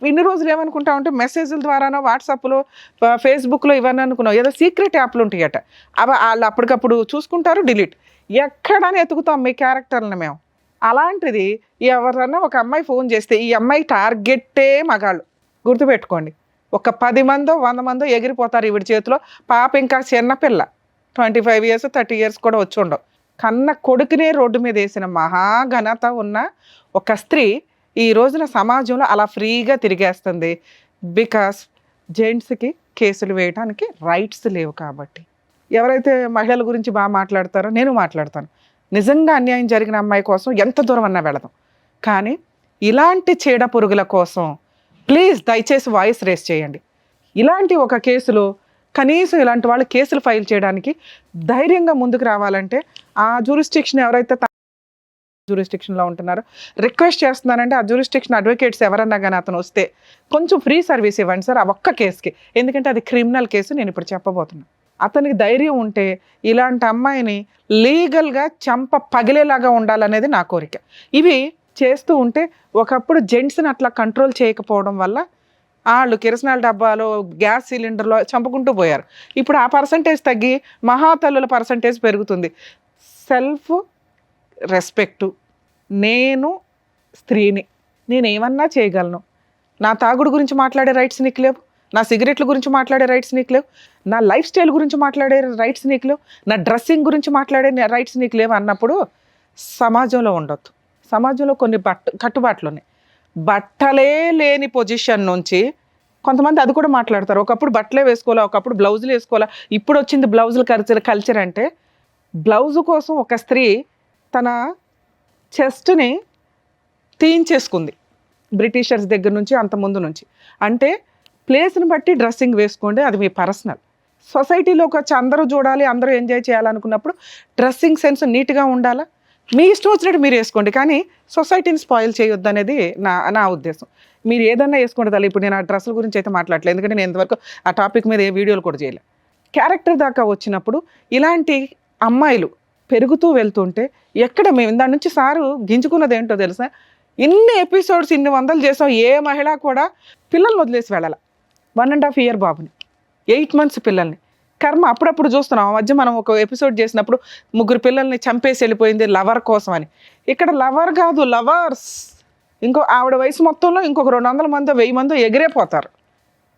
ఇన్ని రోజులు ఏమనుకుంటా ఉంటే మెసేజ్ల ద్వారానో వాట్సాప్లో ఫేస్బుక్లో ఇవన్నీ అనుకున్నాం, ఏదో సీక్రెట్ యాప్లు ఉంటాయట, అవి వాళ్ళు అప్పటికప్పుడు చూసుకుంటారు, డిలీట్. ఎక్కడని ఎతుకుతాం మీ క్యారెక్టర్ని మేము. అలాంటిది ఎవరన్నా ఒక అమ్మాయి ఫోన్ చేస్తే ఈ అమ్మాయి టార్గెట్టే మగాళ్ళు, గుర్తుపెట్టుకోండి. ఒక 10 మందో 100 మందో ఎగిరిపోతారు ఈవిడ చేతిలో. పాప ఇంకా చిన్నపిల్ల, 25 years 30 years కూడా వచ్చి ఉండవు. కన్న కొడుకునే రోడ్డు మీద వేసిన మహాఘనత ఉన్న ఒక స్త్రీ ఈ రోజున సమాజంలో అలా ఫ్రీగా తిరిగేస్తుంది. బికాస్ జెంట్స్కి కేసులు వేయడానికి రైట్స్ లేవు కాబట్టి. ఎవరైతే మహిళల గురించి బాగా మాట్లాడతారో నేను మాట్లాడతాను. నిజంగా అన్యాయం జరిగిన అమ్మాయి కోసం ఎంత దూరం అన్నా వెళదాం. కానీ ఇలాంటి చీడ పురుగుల కోసం ప్లీజ్ దయచేసి వాయిస్ రేస్ చేయండి. ఇలాంటి ఒక కేసులో కనీసం ఇలాంటి వాళ్ళు కేసులు ఫైల్ చేయడానికి ధైర్యంగా ముందుకు రావాలంటే ఆ జ్యూరిస్డిక్షన్ ఎవరైతే జ్యూరిస్డిక్షన్లో ఉంటున్నారో రిక్వెస్ట్ చేస్తున్నానంటే ఆ జ్యూరిస్డిక్షన్ అడ్వకేట్స్ ఎవరన్నా కానీ అతను వస్తే కొంచెం ఫ్రీ సర్వీస్ ఇవ్వండి సార్ ఆ ఒక్క కేసుకి. ఎందుకంటే అది క్రిమినల్ కేసు, నేను ఇప్పుడు చెప్పబోతున్నాను. అతనికి ధైర్యం ఉంటే ఇలాంటి అమ్మాయిని లీగల్గా చంప పగిలేలాగా ఉండాలనేది నా కోరిక. ఇవి చేస్తూ ఉంటే ఒకప్పుడు జెంట్స్ని అట్లా కంట్రోల్ చేయకపోవడం వల్ల వాళ్ళు కిరసనాల డబ్బాలో గ్యాస్ సిలిండర్లో చంపుకుంటూ పోయారు. ఇప్పుడు ఆ పర్సంటేజ్ తగ్గి మహాతల్లుల పర్సంటేజ్ పెరుగుతుంది. సెల్ఫ్ రెస్పెక్టు, నేను స్త్రీని, నేనేమన్నా చేయగలను, నా తాగుడు గురించి మాట్లాడే రైట్స్ నీకు లేవు, నా సిగరెట్ల గురించి మాట్లాడే రైట్స్ నీకు లేవు, నా లైఫ్ స్టైల్ గురించి మాట్లాడే రైట్స్ నీకు లేవు, నా డ్రెస్సింగ్ గురించి మాట్లాడే రైట్స్ నీకు లేవు అన్నప్పుడు సమాజంలో ఉండొద్దు. సమాజంలో కొన్ని కట్టుబాట్లు ఉన్నాయి. బట్టలే లేని పొజిషన్ నుంచి కొంతమంది అది కూడా మాట్లాడతారు. ఒకప్పుడు బట్టలే వేసుకోవాలా, ఒకప్పుడు బ్లౌజులు వేసుకోవాలా, ఇప్పుడు వచ్చింది బ్లౌజులు కల్చర్ అంటే బ్లౌజు కోసం ఒక స్త్రీ తన చెస్ట్ని తీయించేసుకుంది బ్రిటిషర్స్ దగ్గర నుంచి, అంత ముందు నుంచి. అంటే ప్లేస్ని బట్టి డ్రెస్సింగ్ వేసుకోండి, అది మీ పర్సనల్. సొసైటీలోకి వచ్చి అందరూ చూడాలి, అందరూ ఎంజాయ్ చేయాలనుకున్నప్పుడు డ్రెస్సింగ్ సెన్స్ నీట్గా ఉండాలా. మీ ఇష్టం వచ్చినట్టు మీరు వేసుకోండి, కానీ సొసైటీని స్పాయిల్ చేయొద్దు అనేది నా ఉద్దేశం. మీరు ఏదన్నా వేసుకోండి తల్లి. ఇప్పుడు నేను ఆ డ్రెస్సుల గురించి అయితే మాట్లాడలేదు, ఎందుకంటే నేను ఇంతవరకు ఆ టాపిక్ మీద ఏ వీడియోలు కూడా చేయలేదు. క్యారెక్టర్ దాకా వచ్చినప్పుడు ఇలాంటి అమ్మాయిలు పెరుగుతూ వెళ్తుంటే ఎక్కడ మేము దాని నుంచి సారు గింజుకున్నది ఏంటో తెలుసా, ఇన్ని ఎపిసోడ్స్ ఇన్ని వందలు చేసాం, ఏ మహిళ కూడా పిల్లల్ని వదిలేసి వెళ్ళాలి. 1.5 year బాబుని, 8 months పిల్లల్ని. కర్మ అప్పుడప్పుడు చూస్తున్నాం. ఆ మధ్య మనం ఒక ఎపిసోడ్ చేసినప్పుడు 3 పిల్లల్ని చంపేసి వెళ్ళిపోయింది లవర్ కోసం అని. ఇక్కడ లవర్ కాదు, లవర్స్. ఇంకో ఆవిడ వయసు మొత్తంలో ఇంకొక 200 మందో 1000 మందో ఎగిరేపోతారు.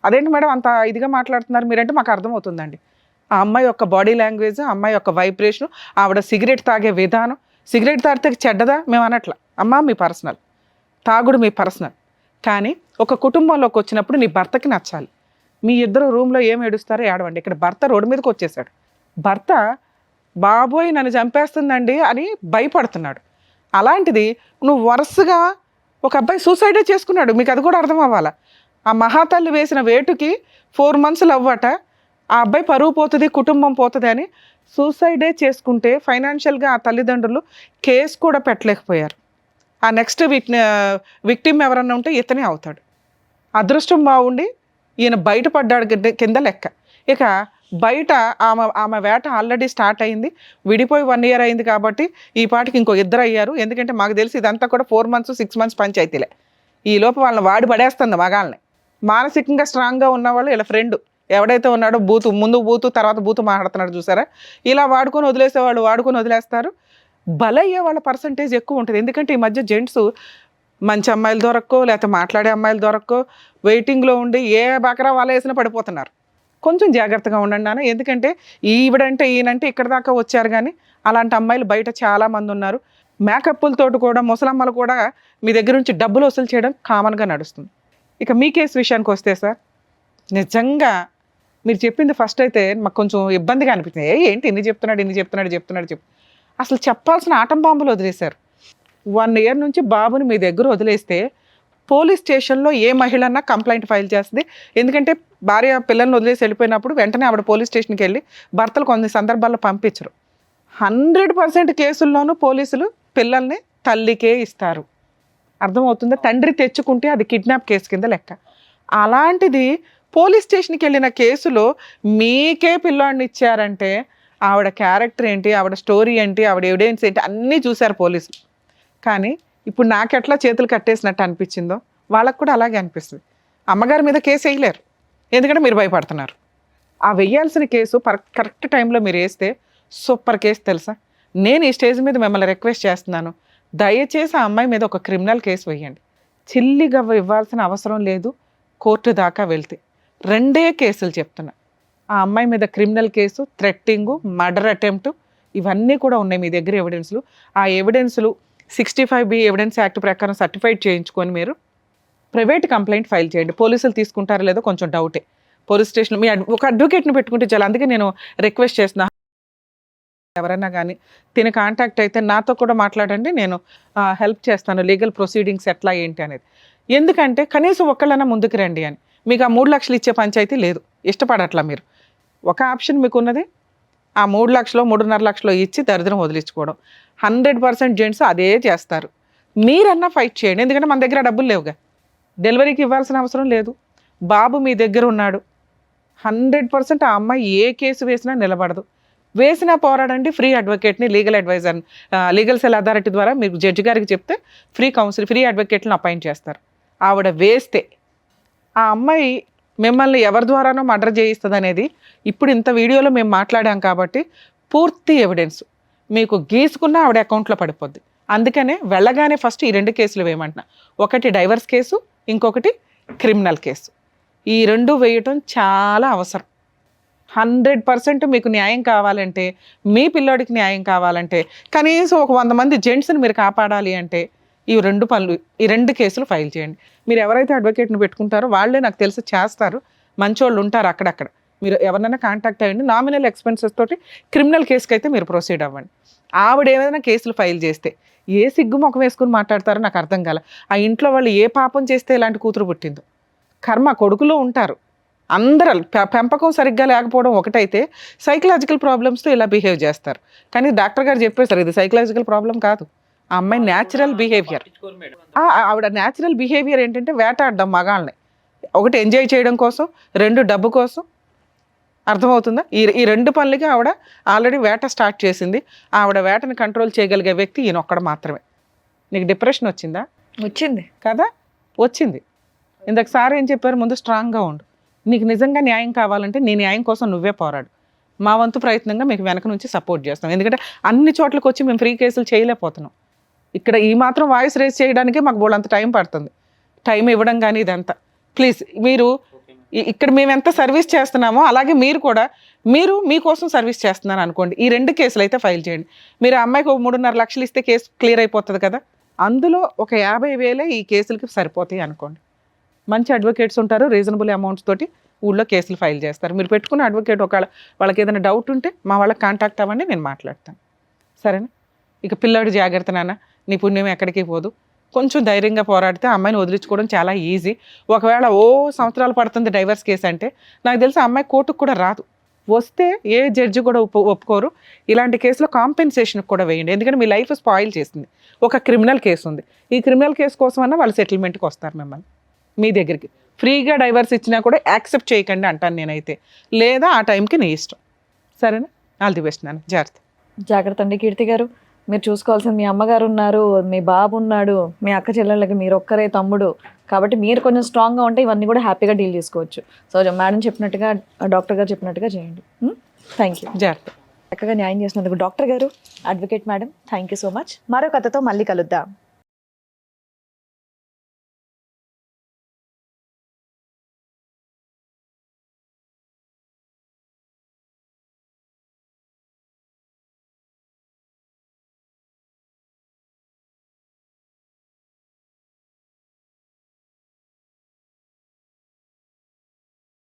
అదేంటి మేడం అంత ఇదిగా మాట్లాడుతున్నారు మీరంటే మాకు అర్థమవుతుందండి. ఆ అమ్మాయి యొక్క బాడీ లాంగ్వేజ్, ఆ అమ్మాయి యొక్క వైబ్రేషన్, ఆవిడ సిగరెట్ తాగే విధానం. సిగరెట్ తాగితే చెడ్డదా మేము అనట్లా, అమ్మా మీ పర్సనల్, తాగుడు మీ పర్సనల్. కానీ ఒక కుటుంబంలోకి వచ్చినప్పుడు నీ భర్తకి నచ్చాలి. మీ ఇద్దరు రూమ్లో ఏం ఏడుస్తారో ఏడవండి. ఇక్కడ భర్త రోడ్డు మీదకి వచ్చేసాడు. భర్త బాబోయ్ నన్ను చంపేస్తుందండి అని భయపడుతున్నాడు. అలాంటిది నువ్వు వరుసగా ఒక అబ్బాయి సూసైడే చేసుకున్నాడు, మీకు అది కూడా అర్థం అవ్వాలా. ఆ మహాతల్లి వేసిన వేటుకి 4 months అవ్వట, ఆ అబ్బాయి పరువు పోతుంది, కుటుంబం పోతుంది అని సూసైడే చేసుకుంటే ఫైనాన్షియల్గా ఆ తల్లిదండ్రులు కేసు కూడా పెట్టలేకపోయారు. ఆ నెక్స్ట్ విక్టిమ్ ఎవరన్నా ఉంటే ఇతనే అవుతాడు. అదృష్టం బాగుండి ఈయన బయటపడ్డాడు కింద లెక్క. ఇక బయట ఆమె వేట ఆల్రెడీ స్టార్ట్ అయింది. విడిపోయి 1 year అయింది కాబట్టి ఈ పాటికి ఇంకో 2 అయ్యారు. ఎందుకంటే మాకు తెలిసి ఇదంతా కూడా 4 months 6 months పంచాయతీలే. ఈ లోపు వాళ్ళని వాడి పడేస్తుంది మగాళ్ళని. మానసికంగా స్ట్రాంగ్గా ఉన్నవాళ్ళు ఇలా ఫ్రెండ్ ఎవడైతే ఉన్నాడో ముందు బూతు తర్వాత బూతు మాట్లాడుతున్నాడు చూసారా, ఇలా వాడుకొని వదిలేసేవాళ్ళు వాడుకొని వదిలేస్తారు. బలయ్యే వాళ్ళ పర్సంటేజ్ ఎక్కువ ఉంటుంది. ఎందుకంటే ఈ మధ్య జెంట్స్ మంచి అమ్మాయిలు దొరక్కో, లేకపోతే మాట్లాడే అమ్మాయిలు దొరక్కో, వెయిటింగ్లో ఉండి ఏ బకరా వాళ్ళు వేసినా పడిపోతున్నారు. కొంచెం జాగ్రత్తగా ఉండండి నాన్న. ఎందుకంటే ఈవిడంటే ఈయనంటే ఇక్కడ దాకా వచ్చారు, కానీ అలాంటి అమ్మాయిలు బయట చాలామంది ఉన్నారు. మేకప్పులతోటి కూడా ముసలమ్మలు కూడా మీ దగ్గర నుంచి డబ్బులు వసూలు చేయడం కామన్గా నడుస్తుంది. ఇక మీ కేసు విషయానికి వస్తే సార్, నిజంగా మీరు చెప్పింది ఫస్ట్ అయితే మాకు కొంచెం ఇబ్బందిగా అనిపించింది. ఏంటి ఇన్ని చెప్తున్నాడు అసలు చెప్పాల్సిన ఆటం బాంబులు వదిలేశారు. 1 year నుంచి బాబుని మీ దగ్గర వదిలేస్తే పోలీస్ స్టేషన్లో ఏ మహిళన్నా కంప్లైంట్ ఫైల్ చేస్తుంది. ఎందుకంటే భార్య పిల్లల్ని వదిలేసి వెళ్ళిపోయినప్పుడు వెంటనే ఆవిడ పోలీస్ స్టేషన్కి వెళ్ళి భర్తలు కొన్ని సందర్భాల్లో పంపించరు. 100% కేసుల్లోనూ పోలీసులు పిల్లల్ని తల్లికే ఇస్తారు. అర్థమవుతుందా? తండ్రి తెచ్చుకుంటే అది కిడ్నాప్ కేసు కింద లెక్క. అలాంటిది పోలీస్ స్టేషన్కి వెళ్ళిన కేసులో మీకే పిల్లాడిని ఇచ్చారంటే ఆవిడ క్యారెక్టర్ ఏంటి, ఆవిడ స్టోరీ ఏంటి, ఆవిడ ఎవిడెన్స్ ఏంటి అన్నీ చూశారు పోలీసులు. కానీ ఇప్పుడు నాకెట్లా చేతులు కట్టేసినట్టు అనిపించిందో వాళ్ళకు కూడా అలాగే అనిపిస్తుంది. అమ్మగారి మీద కేసు వేయలేరు, ఎందుకంటే మీరు భయపడుతున్నారు. ఆ వెయ్యాల్సిన కేసు కరెక్ట్ టైంలో మీరు వేస్తే సూపర్ కేసు తెలుసా. నేను ఈ స్టేజ్ మీద మిమ్మల్ని రిక్వెస్ట్ చేస్తున్నాను, దయచేసి ఆ అమ్మాయి మీద ఒక క్రిమినల్ కేసు వేయండి. చిల్లిగా ఇవ్వాల్సిన అవసరం లేదు. కోర్టు దాకా వెళ్తే 2 కేసులు చెప్తున్నా. ఆ అమ్మాయి మీద క్రిమినల్ కేసు, థ్రెట్టింగు, మర్డర్ అటెంప్ట్, ఇవన్నీ కూడా ఉన్నాయి మీ దగ్గర ఎవిడెన్స్లు. ఆ ఎవిడెన్స్లు 65B ఎవిడెన్స్ యాక్ట్ ప్రకారం సర్టిఫైడ్ చేయించుకొని మీరు ప్రైవేట్ కంప్లైంట్ ఫైల్ చేయండి. పోలీసులు తీసుకుంటారో లేదో కొంచెం డౌటే. పోలీస్ స్టేషన్ మీ ఒక అడ్వకేట్ని పెట్టుకుంటే చాలా. అందుకే నేను రిక్వెస్ట్ చేస్తున్నా, ఎవరైనా కానీ తిని కాంటాక్ట్ అయితే నాతో కూడా మాట్లాడండి, నేను హెల్ప్ చేస్తాను లీగల్ ప్రొసీడింగ్స్ ఎట్లా ఏంటి అనేది. ఎందుకంటే కనీసం ఒక్కళ్ళైనా ముందుకు రండి అని. మీకు ఆ 3 లక్షలు ఇచ్చే పంచాయతీ లేదు, ఇష్టపడట్లా మీరు. ఒక ఆప్షన్ మీకు ఉన్నది, ఆ 3 లక్షలు 3.5 లక్షలు ఇచ్చి దరిద్రం వదిలించుకోవడం. 100% జెంట్స్ అదే చేస్తారు. మీరన్నా ఫైట్ చేయండి, ఎందుకంటే మన దగ్గర డబ్బులు లేవుగా, డెలివరీకి ఇవ్వాల్సిన అవసరం లేదు. బాబు మీ దగ్గర ఉన్నాడు. 100% ఆ అమ్మాయి ఏ కేసు వేసినా నిలబడదు. వేసినా పోరాడండి. ఫ్రీ అడ్వకేట్ని, లీగల్ అడ్వైజర్ని, లీగల్ సెల్ అథారిటీ ద్వారా మీరు జడ్జి గారికి చెప్తే ఫ్రీ అడ్వకేట్లను అపాయింట్ చేస్తారు. ఆవిడ వేస్తే ఆ అమ్మాయి మిమ్మల్ని ఎవరి ద్వారానో మర్డర్ చేయిస్తుంది అనేది ఇప్పుడు ఇంత వీడియోలో మేము మాట్లాడాం కాబట్టి పూర్తి ఎవిడెన్స్ మీకు గీసుకున్న ఆవిడ అకౌంట్లో పడిపోద్ది. అందుకనే వెళ్ళగానే ఫస్ట్ ఈ 2 కేసులు వేయమంటున్నా. ఒకటి డైవర్స్ కేసు, ఇంకొకటి క్రిమినల్ కేసు. ఈ 2 వేయటం చాలా అవసరం. 100% మీకు న్యాయం కావాలంటే, మీ పిల్లోడికి న్యాయం కావాలంటే, కనీసం ఒక 100 మంది జెంట్స్ని మీరు కాపాడాలి అంటే ఈ 2 పనులు, ఈ 2 కేసులు ఫైల్ చేయండి. మీరు ఎవరైతే అడ్వకేట్ని పెట్టుకుంటారో వాళ్ళే నాకు తెలిసి చేస్తారు, మంచోళ్ళు ఉంటారు అక్కడక్కడ. మీరు ఎవరినైనా కాంటాక్ట్ అయ్యండి. నామినల్ ఎక్స్పెన్సెస్ తోటి క్రిమినల్ కేసుకి అయితే మీరు ప్రొసీడ్ అవ్వండి. ఆవిడ ఏదైనా కేసులు ఫైల్ చేస్తే ఏ సిగ్గు ముఖం వేసుకుని మాట్లాడతారో నాకు అర్థం కాల. ఆ ఇంట్లో వాళ్ళు ఏ పాపం చేస్తే ఇలాంటి కూతురు పుట్టిందో. కర్మ కొడుకులో ఉంటారు, అందరూ పెంపకం సరిగ్గా లేకపోవడం ఒకటైతే సైకలాజికల్ ప్రాబ్లమ్స్తో ఇలా బిహేవ్ చేస్తారు. కానీ డాక్టర్ గారు చెప్పేశారు ఇది సైకలాజికల్ ప్రాబ్లం కాదు, ఆ అమ్మాయి న్యాచురల్ బిహేవియర్. ఆవిడ న్యాచురల్ బిహేవియర్ ఏంటంటే వేటాడడం మగాళ్ళని. ఒకటి ఎంజాయ్ చేయడం కోసం, రెండు డబ్బు కోసం. అర్థమవుతుందా? ఈ రెండు పనులకి ఆవిడ ఆల్రెడీ వేట స్టార్ట్ చేసింది. ఆవిడ వేటని కంట్రోల్ చేయగలిగే వ్యక్తి ఈయన ఒక్కడు మాత్రమే. నీకు డిప్రెషన్ వచ్చిందా? వచ్చింది కదా, వచ్చింది. ఇందాక సార్ ఏం చెప్పారు, ముందు స్ట్రాంగ్గా ఉండు. నీకు నిజంగా న్యాయం కావాలంటే నీ న్యాయం కోసం నువ్వే పోరాడు. మా వంతు ప్రయత్నంగా మీకు వెనక నుంచి సపోర్ట్ చేస్తాం. ఎందుకంటే అన్ని చోట్లకి వచ్చి మేము ఫ్రీ కేసులు చేయలేకపోతున్నాం. ఇక్కడ ఈ మాత్రం వాయిస్ రేస్ చేయడానికే మాకు బోళ్ళంత టైం పడుతుంది. టైం ఇవ్వడం కానీ ఇదంతా. ప్లీజ్ మీరు ఇక్కడ మేము ఎంత సర్వీస్ చేస్తున్నామో అలాగే మీరు కూడా మీకోసం సర్వీస్ చేస్తున్నారు అనుకోండి. ఈ 2 కేసులు అయితే ఫైల్ చేయండి. మీరు ఆ అమ్మాయికి 3.5 లక్షలు ఇస్తే కేసు క్లియర్ అయిపోతుంది కదా. అందులో ఒక 50,000 ఈ కేసులకి సరిపోతాయి అనుకోండి. మంచి అడ్వకేట్స్ ఉంటారు, రీజనబుల్ అమౌంట్స్ తోటి ఊళ్ళో కేసులు ఫైల్ చేస్తారు. మీరు పెట్టుకున్న అడ్వకేట్ ఒకవేళ వాళ్ళకి ఏదైనా డౌట్ ఉంటే మా వాళ్ళకి కాంటాక్ట్ అవ్వండి, నేను మాట్లాడతాను. సరేనా? ఇక పిల్లాడు జాగ్రత్త నాన్న, నీ పుణ్యం ఎక్కడికి పోదు. కొంచెం ధైర్యంగా పోరాడితే అమ్మాయిని వదిలించుకోవడం చాలా ఈజీ. ఒకవేళ సంవత్సరాలు పడుతుంది డైవర్స్ కేసు అంటే, నాకు తెలిసి ఆ అమ్మాయి కోర్టుకు కూడా రాదు. వస్తే ఏ జడ్జి కూడా ఒప్పుకోరు. ఇలాంటి కేసులో కాంపెన్సేషన్ కూడా వేయండి. ఎందుకంటే మీ లైఫ్ స్పాయిల్ చేసింది. ఒక క్రిమినల్ కేసు ఉంది. ఈ క్రిమినల్ కేసు కోసమన్నా వాళ్ళు సెటిల్మెంట్కి వస్తారు మిమ్మల్ని మీ దగ్గరికి. ఫ్రీగా డైవర్స్ ఇచ్చినా కూడా యాక్సెప్ట్ చేయకండి అంటాను నేనైతే. లేదా ఆ టైంకి నీ ఇష్టం. సరేనా? ఆల్ ది బెస్ట్ నాన్న, జాగ్రత్త. జాగ్రత్త అండి. కీర్తి గారు, మీరు చూసుకోవాల్సింది మీ అమ్మగారు ఉన్నారు, మీ బాబు ఉన్నాడు, మీ అక్క చెల్లెళ్ళకి మీరు ఒక్కరే తమ్ముడు. కాబట్టి మీరు కొంచెం స్ట్రాంగ్గా ఉంటే ఇవన్నీ కూడా హ్యాపీగా డీల్ చేసుకోవచ్చు. సో మేడం చెప్పినట్టుగా, డాక్టర్ గారు చెప్పినట్టుగా చేయండి. Thank you. జాగ్రత్త. చక్కగా న్యాయం చేసినందుకు డాక్టర్ గారు, advocate madam, thank you so much. మరో కథతో మళ్ళీ కలుద్దాం.